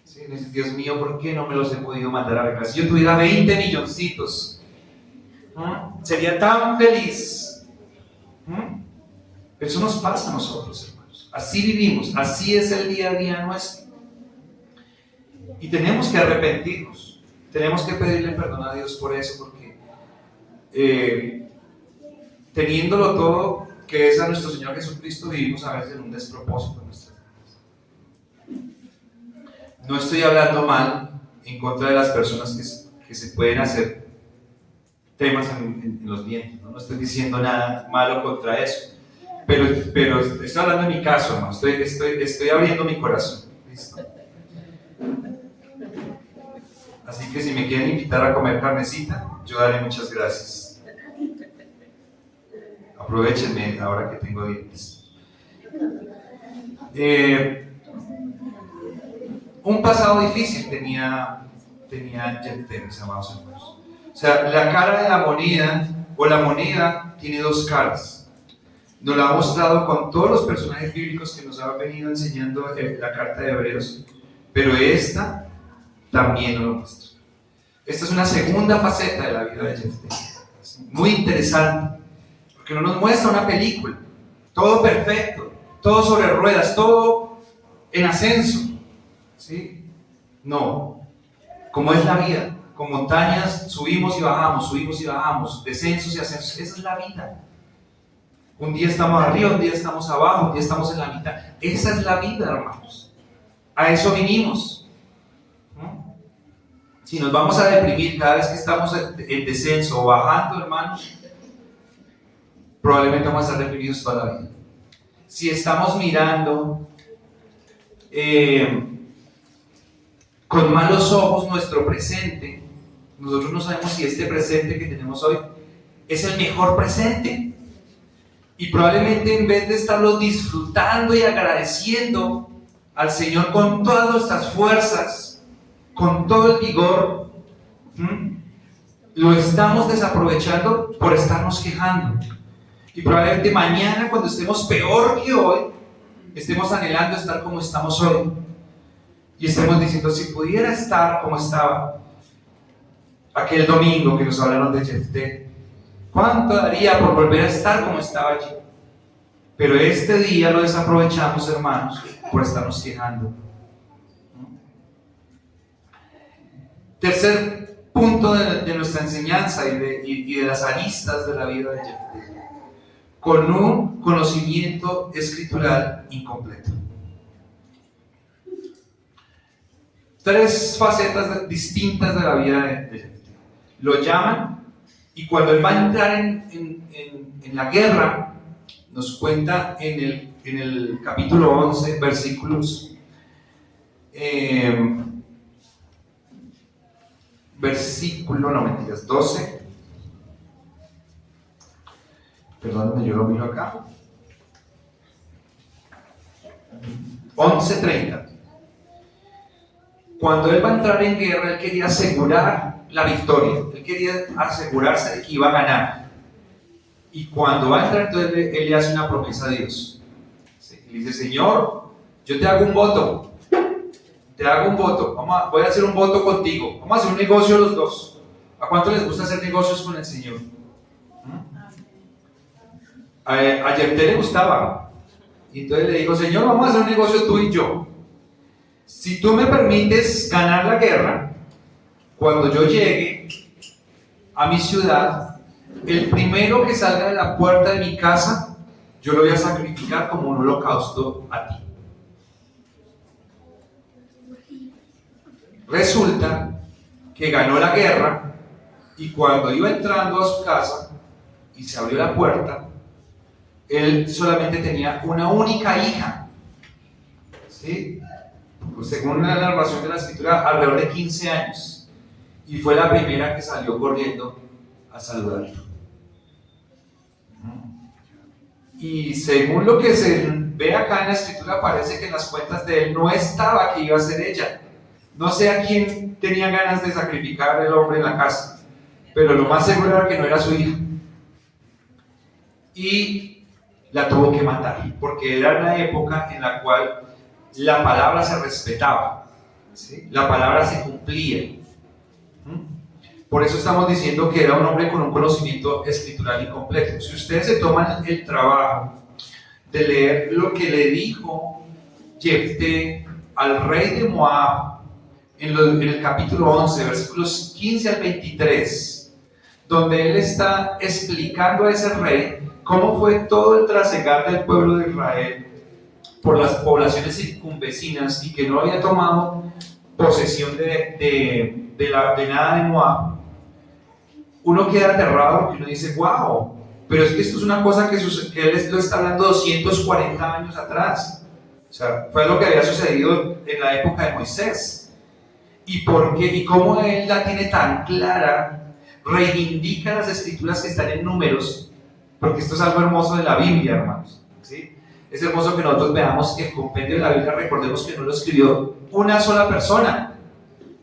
¿Sí? Dios mío, ¿por qué no me los he podido mandar a arreglar? Si yo tuviera 20 milloncitos, sería tan feliz. Eso nos pasa a nosotros, hermanos. Así vivimos, así es el día a día nuestro. Y tenemos que arrepentirnos, tenemos que pedirle perdón a Dios por eso, porque teniéndolo todo, que es a nuestro Señor Jesucristo, vivimos a veces en un despropósito en nuestras vidas. No estoy hablando mal en contra de las personas que se pueden hacer temas en los dientes, ¿no? No estoy diciendo nada malo contra eso. Pero estoy hablando de mi caso, hermano. Estoy abriendo mi corazón. ¿Listo? Así que si me quieren invitar a comer carnecita, yo daré muchas gracias. Aprovechenme ahora que tengo dientes. Un pasado difícil tenía Jefté, mis amados hermanos. O sea, la cara de la moneda, o la moneda, tiene dos caras. Nos la ha mostrado con todos los personajes bíblicos que nos ha venido enseñando la carta de Hebreos, pero esta también nos lo muestra. Esta es una segunda faceta de la vida de Jefté, muy interesante, porque no nos muestra una película, todo perfecto, todo sobre ruedas, todo en ascenso, ¿sí? No, como es la vida, con montañas subimos y bajamos, descensos y ascensos, esa es la vida. Un día estamos arriba, un día estamos abajo, un día estamos en la mitad. Esa es la vida, hermanos. A eso vinimos. ¿No? Si nos vamos a deprimir cada vez que estamos en descenso o bajando, hermanos, probablemente vamos a estar deprimidos toda la vida. Si estamos mirando con malos ojos nuestro presente, nosotros no sabemos si este presente que tenemos hoy es el mejor presente. Y probablemente en vez de estarlo disfrutando y agradeciendo al Señor con todas nuestras fuerzas, con todo el vigor, lo estamos desaprovechando por estarnos quejando. Y probablemente mañana, cuando estemos peor que hoy, estemos anhelando estar como estamos hoy. Y estemos diciendo, si pudiera estar como estaba aquel domingo que nos hablaron de Jefté, ¿cuánto daría por volver a estar como estaba allí? Pero este día lo desaprovechamos, hermanos, por estarnos quejando. Tercer punto de nuestra enseñanza y de las aristas de la vida de Jefté: con un conocimiento escritural incompleto. Tres facetas distintas de la vida de Jefté. Lo llaman, y cuando él va a entrar en la guerra, nos cuenta en el capítulo 11, versículos no mentiras, 12. Perdónenme, yo lo miro acá. 11:30. Cuando él va a entrar en guerra, él quería asegurar la victoria, él quería asegurarse de que iba a ganar. Y cuando va a entrar, entonces él le hace una promesa a Dios. Le dice: Señor, yo te hago un voto. Voy a hacer un voto contigo. Vamos a hacer un negocio los dos. ¿A cuánto les gusta hacer negocios con el Señor? A Jefté le gustaba. Y entonces le dijo, Señor, vamos a hacer un negocio tú y yo. Si tú me permites ganar la guerra, cuando yo llegue a mi ciudad, el primero que salga de la puerta de mi casa, yo lo voy a sacrificar como un holocausto a ti. Resulta que ganó la guerra y cuando iba entrando a su casa y se abrió la puerta, él solamente tenía una única hija, ¿sí? Pues según la narración de la escritura, alrededor de 15 años, y fue la primera que salió corriendo a saludarlo. Y según lo que se ve acá en la escritura, parece que en las cuentas de él no estaba que iba a ser ella. No sé a quién tenía ganas de sacrificar el hombre en la casa, pero lo más seguro era que no era su hija. Y la tuvo que matar, porque era una época en la cual la palabra se respetaba, ¿sí? La palabra se cumplía. Por eso estamos diciendo que era un hombre con un conocimiento escritural incompleto. Si ustedes se toman el trabajo de leer lo que le dijo Jefté al rey de Moab en el capítulo 11, versículos 15 al 23, donde él está explicando a ese rey cómo fue todo el trasegar del pueblo de Israel por las poblaciones circunvecinas y que no había tomado posesión de nada de Moab, uno queda aterrado porque uno dice, wow, pero es que esto es una cosa que él lo está hablando 240 años atrás. O sea, fue lo que había sucedido en la época de Moisés. ¿Y por qué? ¿Y cómo él la tiene tan clara? Reivindica las escrituras que están en Números, porque esto es algo hermoso de la Biblia, hermanos, ¿sí? Es hermoso que nosotros veamos el compendio de la Biblia. Recordemos que no lo escribió una sola persona,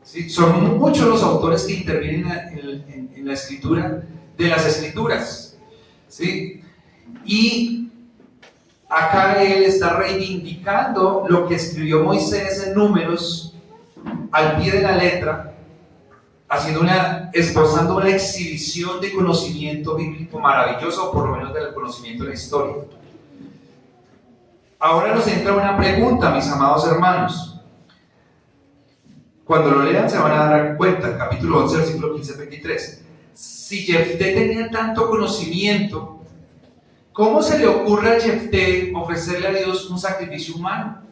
¿sí? Son muchos los autores que intervienen en la escritura de las escrituras, ¿sí? Y acá él está reivindicando lo que escribió Moisés en Números al pie de la letra, esbozando una exhibición de conocimiento bíblico maravilloso, o por lo menos del conocimiento de la historia. Ahora nos entra una pregunta, mis amados hermanos. Cuando lo lean se van a dar cuenta, capítulo 11, versículo 15 al 23. Si Jefté tenía tanto conocimiento, ¿cómo se le ocurre a Jefté ofrecerle a Dios un sacrificio humano?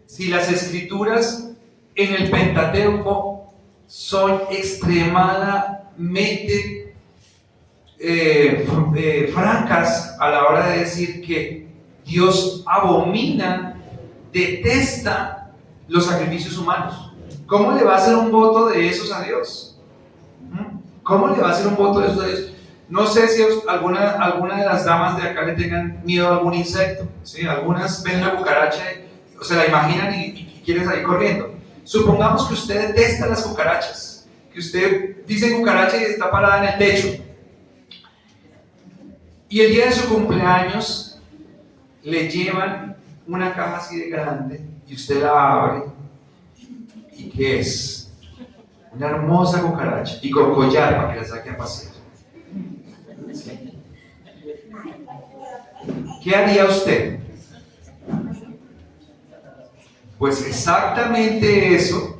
Si las escrituras en el Pentateuco son extremadamente francas a la hora de decir que Dios abomina, detesta los sacrificios humanos. ¿Cómo le va a hacer un voto de esos a Dios? ¿Cómo le va a hacer un voto de esos a Dios? No sé si alguna de las damas de acá le tengan miedo a algún insecto, ¿sí? Algunas ven la cucaracha o se la imaginan y quieren salir corriendo. Supongamos que usted detesta las cucarachas, que usted dice cucaracha y está parada en el techo. Y el día de su cumpleaños le llevan una caja así de grande y usted la abre. ¿Y qué es? Una hermosa cucaracha y con collar para que la saque a pasear. ¿Sí? ¿Qué haría usted? Pues exactamente eso,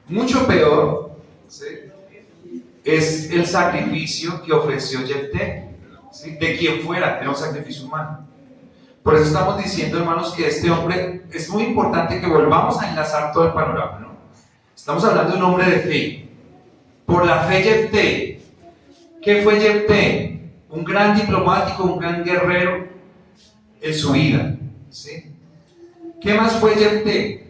mucho peor, ¿sí? Es el sacrificio que ofreció Jefté, ¿sí? De quien fuera, era un sacrificio humano. Por eso estamos diciendo, hermanos, que este hombre, es muy importante que volvamos a enlazar todo el panorama, ¿no? Estamos hablando de un hombre de fe. Por la fe Jefté. ¿Qué fue Jefté? Un gran diplomático, un gran guerrero en su vida, ¿sí? ¿Qué más fue Jefté?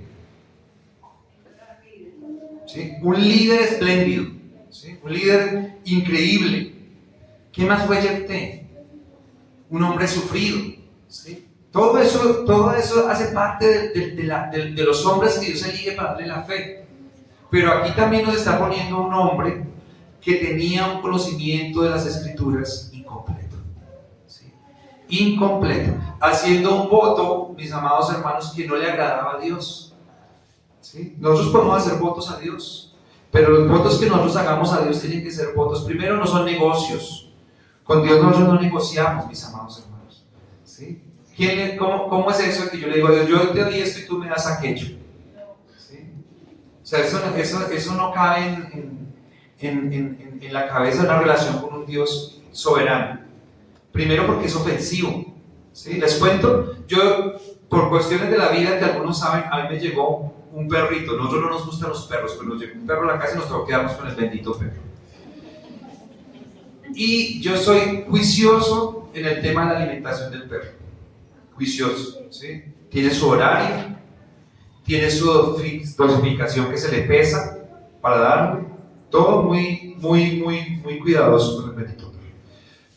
¿Sí? Un líder espléndido, ¿sí? Un líder increíble. ¿Qué más fue Jefté? Un hombre sufrido, ¿sí? Todo eso hace parte de los hombres que Dios elige para darle la fe. Pero aquí también nos está poniendo un hombre que tenía un conocimiento de las escrituras incompleto, ¿sí? Incompleto, haciendo un voto, mis amados hermanos, que no le agradaba a Dios, ¿sí? Nosotros podemos hacer votos a Dios, pero los votos que nosotros hagamos a Dios tienen que ser votos, primero, no son negocios. Con Dios nosotros no negociamos, mis amados hermanos, ¿sí? ¿Cómo es eso que yo le digo a Dios, yo te doy esto y tú me das aquello? ¿Sí? O sea, eso no cabe en la cabeza de una relación con un Dios soberano. Primero porque es ofensivo. ¿Sí? Les cuento, yo por cuestiones de la vida que algunos saben, a mí me llegó un perrito. Nosotros no nos gustan los perros, pero nos llegó un perro a la casa y nos tocó quedarnos con el bendito perro. Y yo soy juicioso en el tema de la alimentación del perro. Juicioso, ¿sí? Tiene su horario, tiene su dosificación que se le pesa para darle. Todo muy cuidadoso con el bendito perro.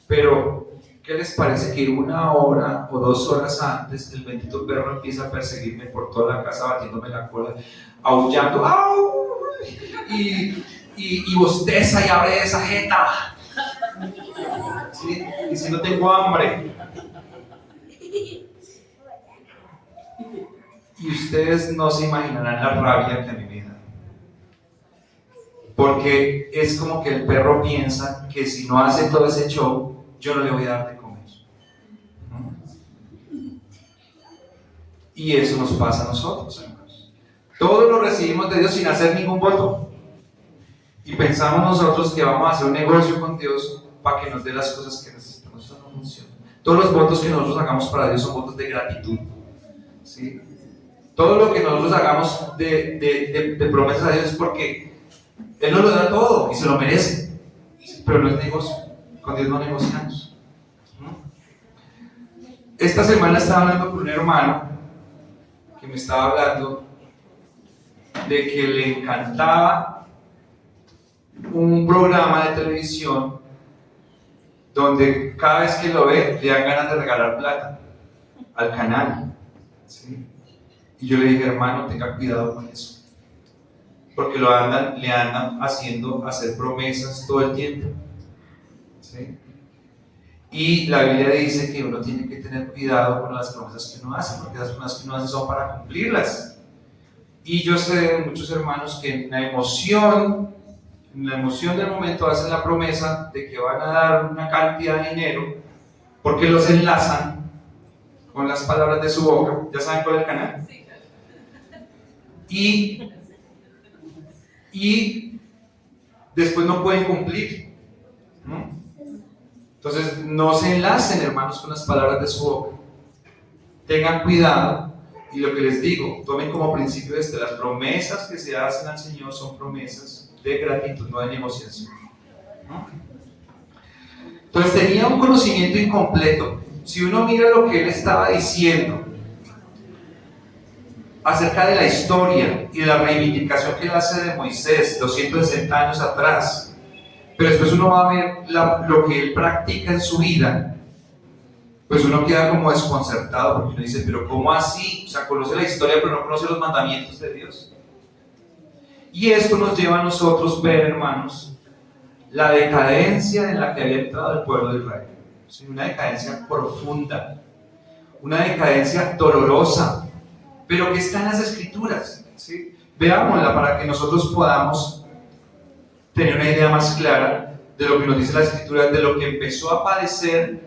Pero ¿qué les parece que 1 hora o 2 horas antes el bendito perro empieza a perseguirme por toda la casa, batiéndome la cola, aullando, ¡au! Y bosteza y abre esa jeta, ¿sí? Y si no tengo hambre. Y ustedes no se imaginarán la rabia que a mí me da. Porque es como que el perro piensa que si no hace todo ese show, yo no le voy a dar de comer. Y eso nos pasa a nosotros, hermanos. Todo lo recibimos de Dios sin hacer ningún voto. Y pensamos nosotros que vamos a hacer un negocio con Dios para que nos dé las cosas que necesitamos. Eso no funciona. Todos los votos que nosotros hagamos para Dios son votos de gratitud. ¿Sí? Todo lo que nosotros hagamos de promesas a Dios es porque Él nos lo da todo y se lo merece. Pero no es negocio. Con Dios no negociamos. Esta semana estaba hablando con un hermano que me estaba hablando de que le encantaba un programa de televisión donde cada vez que lo ve le dan ganas de regalar plata al canal, ¿sí? Y yo le dije, hermano, tenga cuidado con eso, porque le andan haciendo hacer promesas todo el tiempo, ¿sí? Y la Biblia dice que uno tiene que tener cuidado con las promesas que uno hace, porque las promesas que uno hace son para cumplirlas. Y yo sé de muchos hermanos que en la emoción del momento hacen la promesa de que van a dar una cantidad de dinero, porque los enlazan con las palabras de su boca. ¿Ya saben cuál es el canal? Y después no pueden cumplir, ¿no? Entonces, no se enlacen, hermanos, con las palabras de su boca. Tengan cuidado. Y lo que les digo, tomen como principio las promesas que se hacen al Señor son promesas de gratitud, no de negociación, ¿no? Entonces, tenía un conocimiento incompleto. Si uno mira lo que él estaba diciendo acerca de la historia y de la reivindicación que él hace de Moisés 260 años atrás, pero después uno va a ver lo que él practica en su vida, pues uno queda como desconcertado, porque uno dice, pero ¿cómo así? O sea, conoce la historia pero no conoce los mandamientos de Dios. Y esto nos lleva a nosotros ver, hermanos, la decadencia en la que había entrado el pueblo de Israel. ¿Sí? Una decadencia profunda, una decadencia dolorosa, pero que está en las Escrituras, ¿sí? Veámosla para que nosotros podamos tener una idea más clara de lo que nos dice la Escritura, de lo que empezó a padecer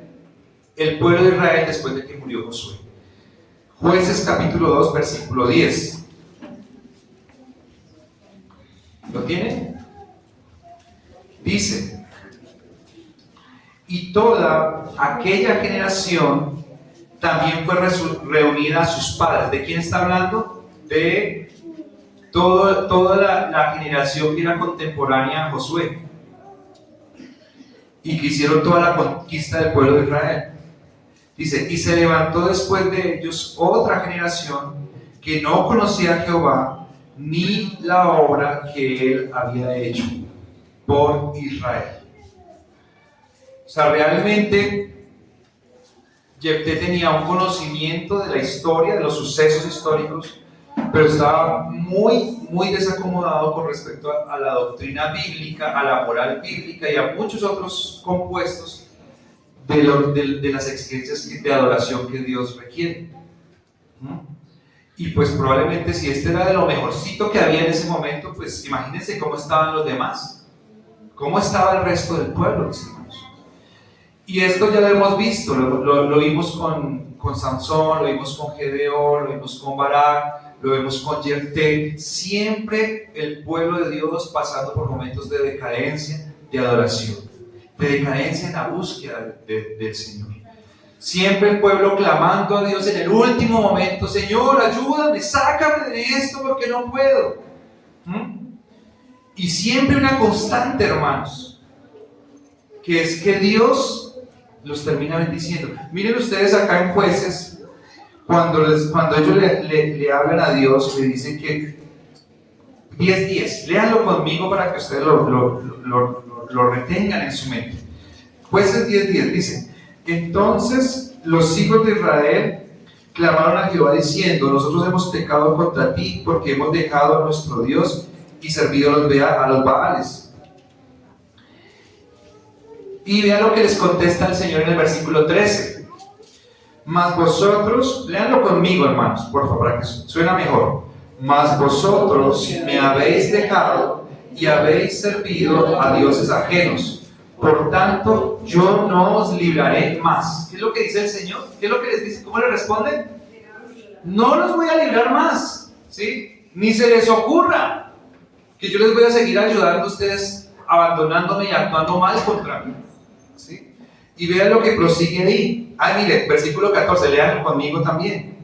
el pueblo de Israel después de que murió Josué. Jueces capítulo 2, versículo 10. ¿Lo tienen? Dice: y toda aquella generación también fue reunida a sus padres. ¿De quién está hablando? De toda la generación que era contemporánea a Josué y que hicieron toda la conquista del pueblo de Israel. Dice, y se levantó después de ellos otra generación que no conocía a Jehová ni la obra que él había hecho por Israel. O sea, realmente Jefté tenía un conocimiento de la historia, de los sucesos históricos, pero estaba muy desacomodado con respecto a la doctrina bíblica, a la moral bíblica y a muchos otros compuestos de las exigencias de adoración que Dios requiere. Y pues probablemente si este era de lo mejorcito que había en ese momento, pues imagínense cómo estaban los demás, cómo estaba el resto del pueblo, mis hermanos. Y esto ya lo hemos visto, lo vimos con con Sansón, lo vimos con Gedeón, lo vimos con Barak, lo vemos con Jefté. Siempre el pueblo de Dios pasando por momentos de decadencia, de adoración, de decadencia en la búsqueda del Señor. Siempre el pueblo clamando a Dios en el último momento: Señor, ayúdame, sácame de esto porque no puedo. Y siempre una constante, hermanos, que es que Dios los termina bendiciendo. Miren ustedes acá en Jueces, cuando ellos le hablan a Dios, le dicen que 10:10, léanlo conmigo para que ustedes lo retengan en su mente. Jueces 10:10 dice: entonces los hijos de Israel clamaron a Jehová diciendo: nosotros hemos pecado contra ti porque hemos dejado a nuestro Dios y servido a los Baales. Y vean lo que les contesta el Señor en el versículo 13. Mas vosotros, léanlo conmigo, hermanos, por favor, para que suena mejor. Mas vosotros me habéis dejado y habéis servido a dioses ajenos. Por tanto, yo no os libraré más. ¿Qué es lo que dice el Señor? ¿Qué es lo que les dice? ¿Cómo le responden? No los voy a librar más, ¿sí? Ni se les ocurra que yo les voy a seguir ayudando a ustedes abandonándome y actuando mal contra mí, ¿sí? Y vean lo que prosigue ahí. Mire, versículo 14, leanlo conmigo también.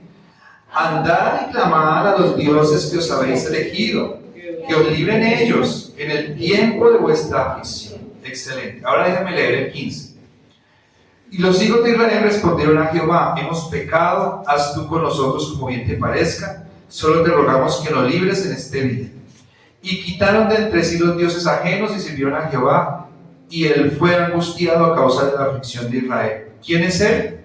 Andad y clamad a los dioses que os habéis elegido, que os libren ellos en el tiempo de vuestra aflicción. Excelente. Ahora déjenme leer el 15. Y los hijos de Israel respondieron a Jehová: hemos pecado, haz tú con nosotros como bien te parezca, solo te rogamos que nos libres en este día. Y quitaron de entre sí los dioses ajenos y sirvieron a Jehová, y él fue angustiado a causa de la aflicción de Israel. ¿Quién es él?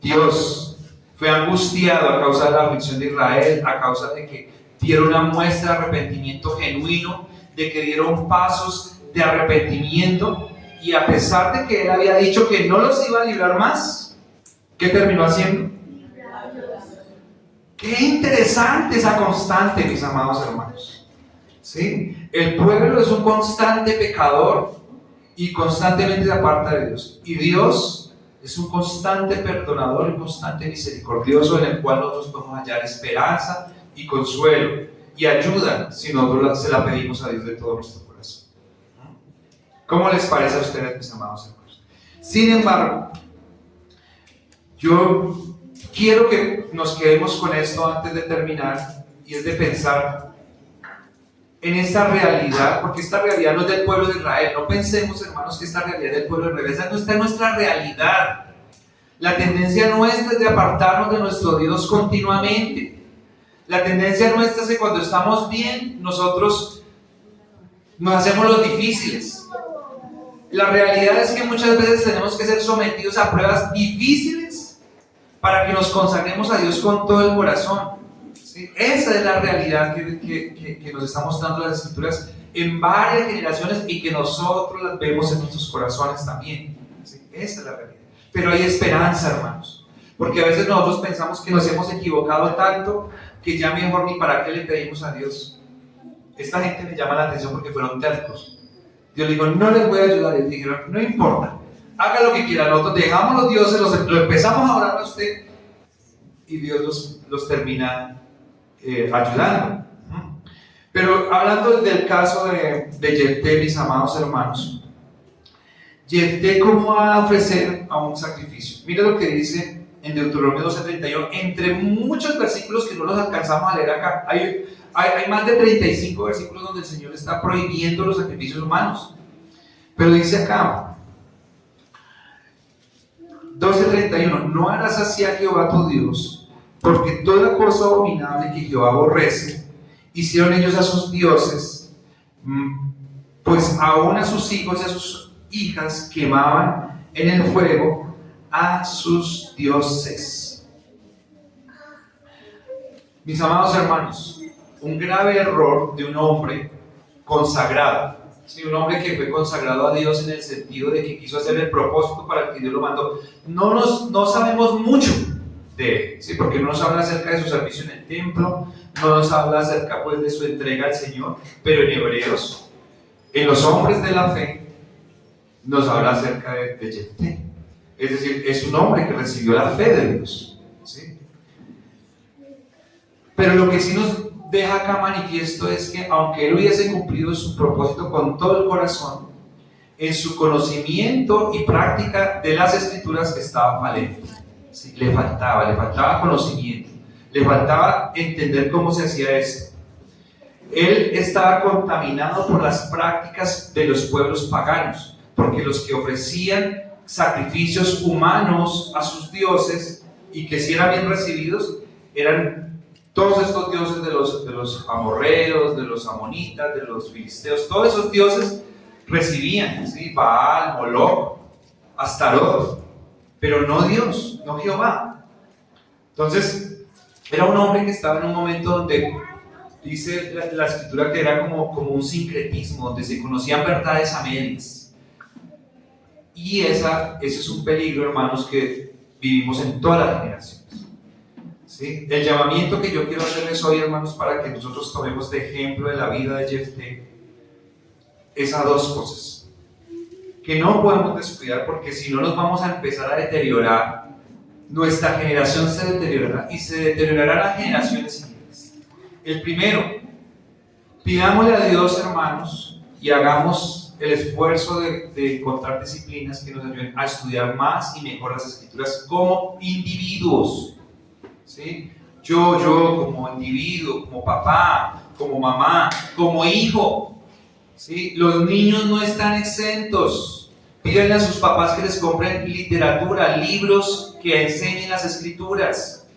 Dios. Fue angustiado a causa de la aflicción de Israel, a causa de que dieron una muestra de arrepentimiento genuino, de que dieron pasos de arrepentimiento, y a pesar de que él había dicho que no los iba a librar más, ¿qué terminó haciendo? Qué interesante esa constante, mis amados hermanos. ¿Sí? El pueblo es un constante pecador y constantemente se aparta de Dios. Y Dios es un constante perdonador y constante misericordioso, en el cual nosotros podemos hallar esperanza y consuelo y ayuda si nosotros se la pedimos a Dios de todo nuestro corazón. ¿Cómo les parece a ustedes, mis amados hermanos? Sin embargo, yo quiero que nos quedemos con esto antes de terminar, y es de pensar en esta realidad, porque esta realidad no es del pueblo de Israel. No pensemos, hermanos, que esta realidad es del pueblo de Israel. Esa no está en nuestra realidad. La tendencia nuestra es de apartarnos de nuestro Dios continuamente. La tendencia nuestra es que cuando estamos bien, nosotros nos hacemos los difíciles. La realidad es que muchas veces tenemos que ser sometidos a pruebas difíciles para que nos consagremos a Dios con todo el corazón. ¿Sí? Esa es la realidad que nos está mostrando las Escrituras en varias generaciones, y que nosotros las vemos en nuestros corazones también. ¿Sí? Esa es la realidad. Pero hay esperanza, hermanos, porque a veces nosotros pensamos que nos hemos equivocado tanto que ya mejor ni para qué le pedimos a Dios. Esta gente me llama la atención porque fueron tercos. Dios le dijo: no les voy a ayudar. Y dijeron: no importa, haga lo que quiera, nosotros dejamos los dioses, lo empezamos a orar a usted, y Dios los termina ayudando. Pero hablando del caso de Jefté, mis amados hermanos, Jefté, ¿cómo va a ofrecer a un sacrificio? Mira lo que dice en Deuteronomio 12:31, entre muchos versículos que no los alcanzamos a leer acá. Hay más de 35 versículos donde el Señor está prohibiendo los sacrificios humanos. Pero dice acá, 12:31, no harás así a Jehová tu Dios, porque toda cosa abominable que Jehová aborrece, hicieron ellos a sus dioses, pues aún a sus hijos y a sus hijas quemaban en el fuego a sus dioses. Mis amados hermanos, un grave error de un hombre consagrado, ¿sí? Un hombre que fue consagrado a Dios en el sentido de que quiso hacer el propósito para el que Dios lo mandó. No sabemos mucho de él, ¿sí? Porque no nos habla acerca de su servicio en el templo, no nos habla acerca, pues, de su entrega al Señor, pero en Hebreos, en los hombres de la fe, nos habla acerca de Jefté. Es decir, es un hombre que recibió la fe de Dios, ¿sí? Pero lo que sí nos deja acá manifiesto es que aunque él hubiese cumplido su propósito con todo el corazón, en su conocimiento y práctica de las Escrituras estaba falente. ¿Sí? Le faltaba conocimiento, le faltaba entender cómo se hacía esto. Él estaba contaminado por las prácticas de los pueblos paganos, porque los que ofrecían sacrificios humanos a sus dioses y que si eran bien recibidos eran todos estos dioses de los amorreos, de los amonitas, de los filisteos. Todos esos dioses recibían, ¿sí? Baal, Moloch, Astarot, pero no Dios, no Jehová. Entonces era un hombre que estaba en un momento donde dice la escritura que era como un sincretismo, donde se conocían verdades a medias. Y ese es un peligro, hermanos, que vivimos en todas las generaciones. ¿Sí? El llamamiento que yo quiero hacerles hoy, hermanos, para que nosotros tomemos de ejemplo de la vida de Jefté, es a dos cosas que no podemos descuidar, porque si no nos vamos a empezar a deteriorar. Nuestra generación se deteriorará y se deteriorarán las generaciones siguientes. El primero, pidámosle a Dios, hermanos, y hagamos el esfuerzo de encontrar disciplinas que nos ayuden a estudiar más y mejor las Escrituras como individuos, ¿sí? Yo como individuo, como papá, como mamá, como hijo, ¿sí? Los niños no están exentos. Pídanle a sus papás que les compren literatura, libros que enseñen las Escrituras,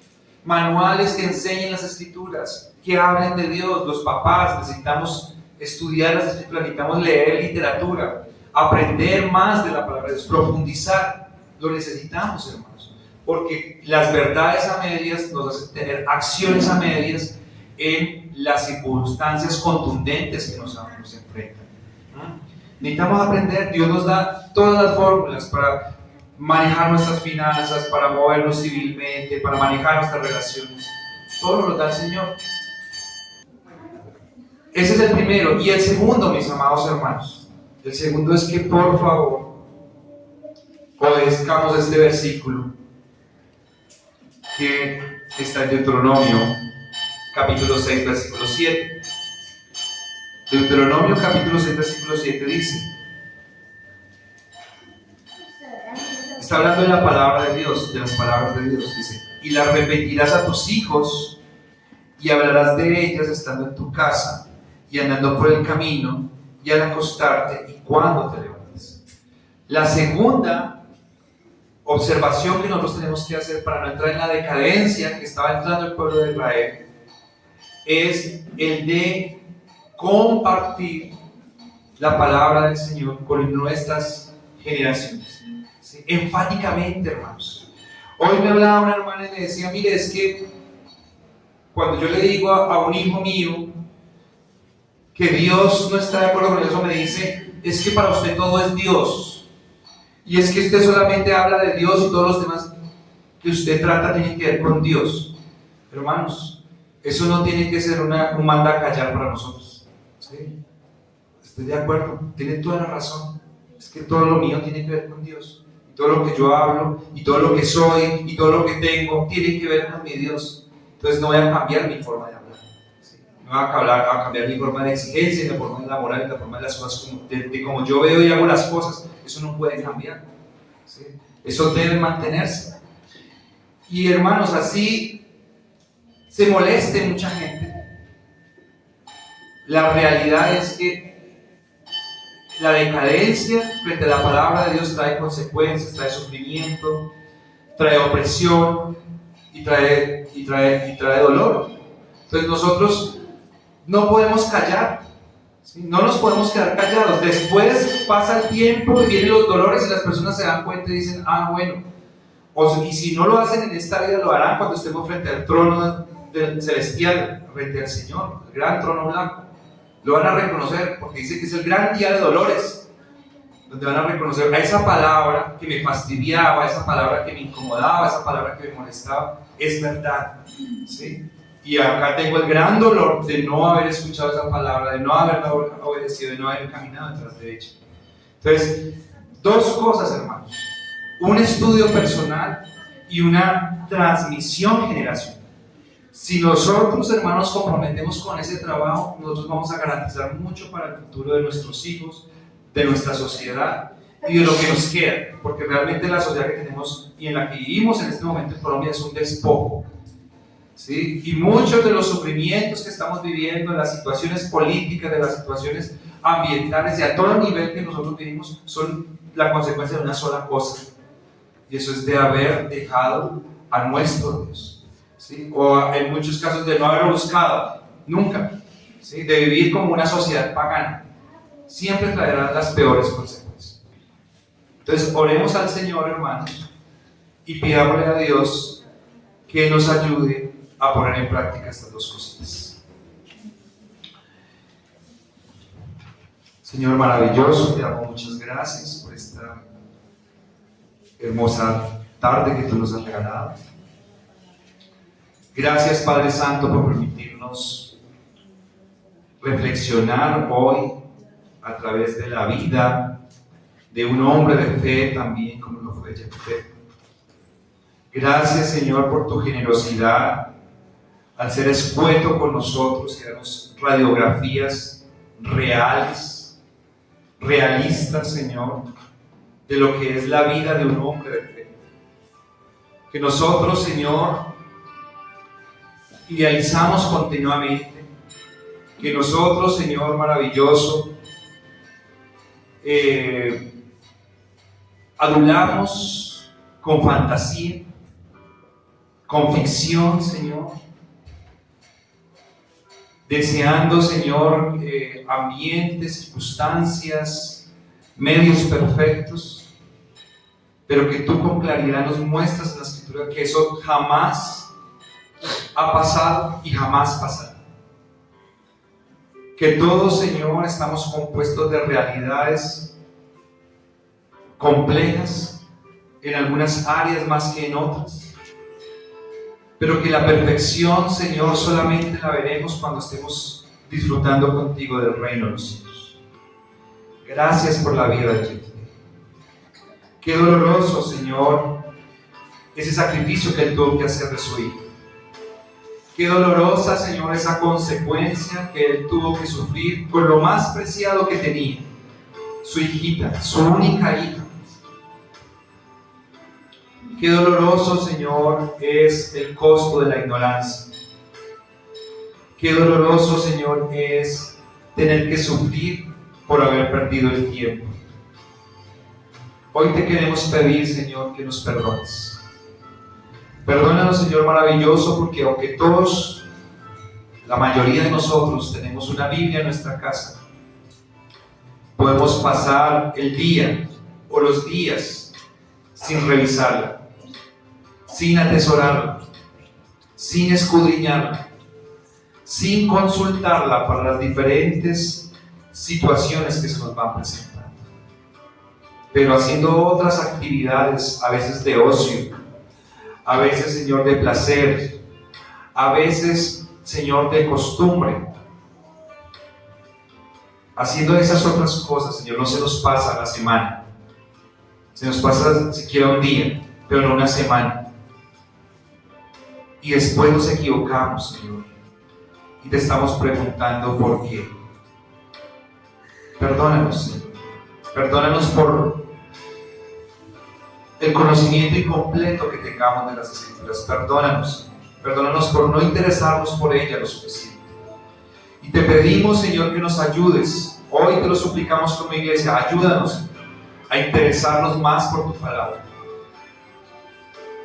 manuales que enseñen las Escrituras, que hablen de Dios. Los papás necesitamos estudiar las Escrituras, necesitamos leer literatura, aprender más de la palabra de Dios, profundizar. Lo necesitamos, hermanos, porque las verdades a medias nos hacen tener acciones a medias en las circunstancias contundentes que nos enfrentan. Necesitamos aprender. Dios nos da todas las fórmulas para manejar nuestras finanzas, para movernos civilmente, para manejar nuestras relaciones. Todo nos lo da el Señor. Ese es el primero. Y el segundo, mis amados hermanos, el segundo es que por favor obedezcamos este versículo que está en Deuteronomio capítulo 6, versículo 7. Deuteronomio capítulo 6, versículo 7 dice, está hablando de la palabra de Dios, de las palabras de Dios, dice, y las repetirás a tus hijos y hablarás de ellas estando en tu casa y andando por el camino y al acostarte y cuando te levantes. La segunda observación que nosotros tenemos que hacer para no entrar en la decadencia que estaba entrando el pueblo de Israel es el de compartir la palabra del Señor con nuestras generaciones. ¿Sí? Enfáticamente, hermanos. Hoy me hablaba una hermana y me decía, mire, es que cuando yo le digo a un hijo mío que Dios no está de acuerdo con eso, me dice, es que para usted todo es Dios. Y es que usted solamente habla de Dios y todos los temas que usted trata tienen que ver con Dios. Hermanos, eso no tiene que ser un manda a callar para nosotros. ¿Sí? Estoy de acuerdo, tiene toda la razón. Es que todo lo mío tiene que ver con Dios. Y todo lo que yo hablo, y todo lo que soy, y todo lo que tengo, tiene que ver con mi Dios. Entonces no voy a cambiar mi forma de hablar. ¿Sí? No voy a cambiar mi forma de exigencia, la forma de la moral, la forma de las cosas, de como yo veo y hago las cosas. Eso no puede cambiar. ¿Sí? Eso debe mantenerse. Y hermanos, así se moleste mucha gente. La realidad es que la decadencia frente a la palabra de Dios trae consecuencias, trae sufrimiento, trae opresión y trae dolor. Entonces nosotros no podemos callar, ¿sí? No nos podemos quedar callados. Después pasa el tiempo y vienen los dolores y las personas se dan cuenta y dicen, bueno, y si no lo hacen en esta vida, lo harán cuando estemos frente al trono celestial, frente al Señor, el gran trono blanco. Lo van a reconocer porque dice que es el gran día de dolores, donde van a reconocer a esa palabra que me fastidiaba, esa palabra que me incomodaba, esa palabra que me molestaba, es verdad, ¿sí? Y acá tengo el gran dolor de no haber escuchado esa palabra, de no haberla obedecido, de no haber caminado detrás de ella. Entonces, dos cosas, hermanos. un estudio personal y una transmisión generacional. Si nosotros, hermanos, comprometemos con ese trabajo, nosotros vamos a garantizar mucho para el futuro de nuestros hijos, de nuestra sociedad y de lo que nos queda, porque realmente la sociedad que tenemos y en la que vivimos en este momento en Colombia es un despojo, ¿sí? Y muchos de los sufrimientos que estamos viviendo, de las situaciones políticas, de las situaciones ambientales y a todo nivel que nosotros vivimos, son la consecuencia de una sola cosa, y eso es de haber dejado a nuestro Dios, ¿sí? O en muchos casos de no haberlo buscado nunca, ¿sí? De vivir como una sociedad pagana. Siempre traerá las peores consecuencias. Entonces oremos al Señor, hermanos, y pidámosle a Dios que nos ayude a poner en práctica estas dos cositas. Señor maravilloso, te damos muchas gracias por esta hermosa tarde que tú nos has regalado. Gracias, Padre Santo, por permitirnos reflexionar hoy a través de la vida de un hombre de fe también como lo fue Jefté. Gracias, Señor, por tu generosidad al ser escueto con nosotros y darnos radiografías reales, realistas, Señor, de lo que es la vida de un hombre de fe. Que nosotros, Señor, idealizamos continuamente, que nosotros, Señor maravilloso, adulamos con fantasía, con ficción, Señor, deseando, Señor, ambientes, circunstancias, medios perfectos, pero que tú con claridad nos muestras en la Escritura que eso jamás ha pasado y jamás pasará. Que todos, Señor, estamos compuestos de realidades complejas, en algunas áreas más que en otras, pero que la perfección, Señor, solamente la veremos cuando estemos disfrutando contigo del reino de los cielos. Gracias por la vida de Jefté. Qué doloroso, Señor, ese sacrificio que él tuvo que hacer de su hijo. Qué dolorosa, Señor, esa consecuencia que él tuvo que sufrir con lo más preciado que tenía, su hijita, su única hija. Qué doloroso, Señor, es el costo de la ignorancia. Qué doloroso, Señor, es tener que sufrir por haber perdido el tiempo. Hoy te queremos pedir, Señor, que nos perdones. Perdónanos, Señor maravilloso, porque aunque todos, la mayoría de nosotros, tenemos una Biblia en nuestra casa, podemos pasar el día o los días sin revisarla, sin atesorarla, sin escudriñarla, sin consultarla para las diferentes situaciones que se nos van presentando, pero haciendo otras actividades, a veces de ocio, a veces, Señor, de placer, a veces, Señor, de costumbre. Haciendo esas otras cosas, Señor, no se nos pasa la semana, se nos pasa siquiera un día, pero no una semana. Y después nos equivocamos, Señor, y te estamos preguntando por qué. Perdónanos, Señor. Perdónanos por el conocimiento incompleto que tengamos de las Escrituras. Perdónanos. Perdónanos por no interesarnos por ellas lo suficiente. Y te pedimos, Señor, que nos ayudes. Hoy te lo suplicamos como iglesia. Ayúdanos a interesarnos más por tu palabra.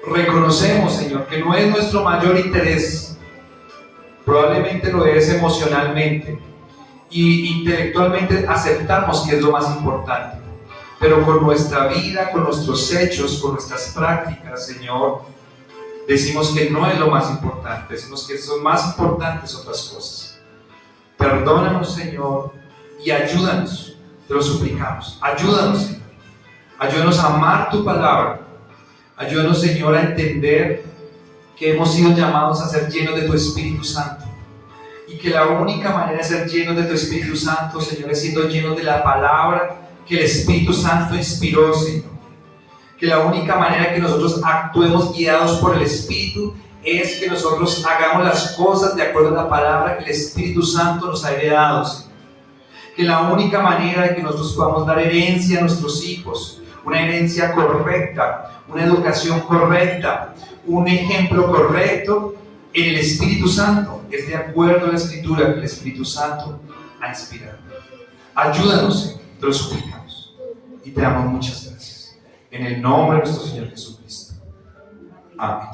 Reconocemos, Señor, que no es nuestro mayor interés. Probablemente lo es emocionalmente. Y intelectualmente aceptamos que es lo más importante. Pero con nuestra vida, con nuestros hechos, con nuestras prácticas, Señor, decimos que no es lo más importante. Decimos que son más importantes otras cosas. Perdónanos, Señor, y ayúdanos. Te lo suplicamos. Ayúdanos, Señor. Ayúdanos a amar tu palabra. Ayúdanos, Señor, a entender que hemos sido llamados a ser llenos de tu Espíritu Santo. Y que la única manera de ser llenos de tu Espíritu Santo, Señor, es siendo llenos de la palabra que el Espíritu Santo inspiró, Señor. que la única manera que nosotros actuemos guiados por el Espíritu es que nosotros hagamos las cosas de acuerdo a la palabra que el Espíritu Santo nos ha heredado, Señor. Que la única manera de que nosotros podamos dar herencia a nuestros hijos, una herencia correcta, una educación correcta, un ejemplo correcto en el Espíritu Santo, es de acuerdo a la Escritura que el Espíritu Santo ha inspirado. Ayúdanos, Señor, te lo suplicamos y te damos muchas gracias. En el nombre de nuestro Señor Jesucristo. Amén.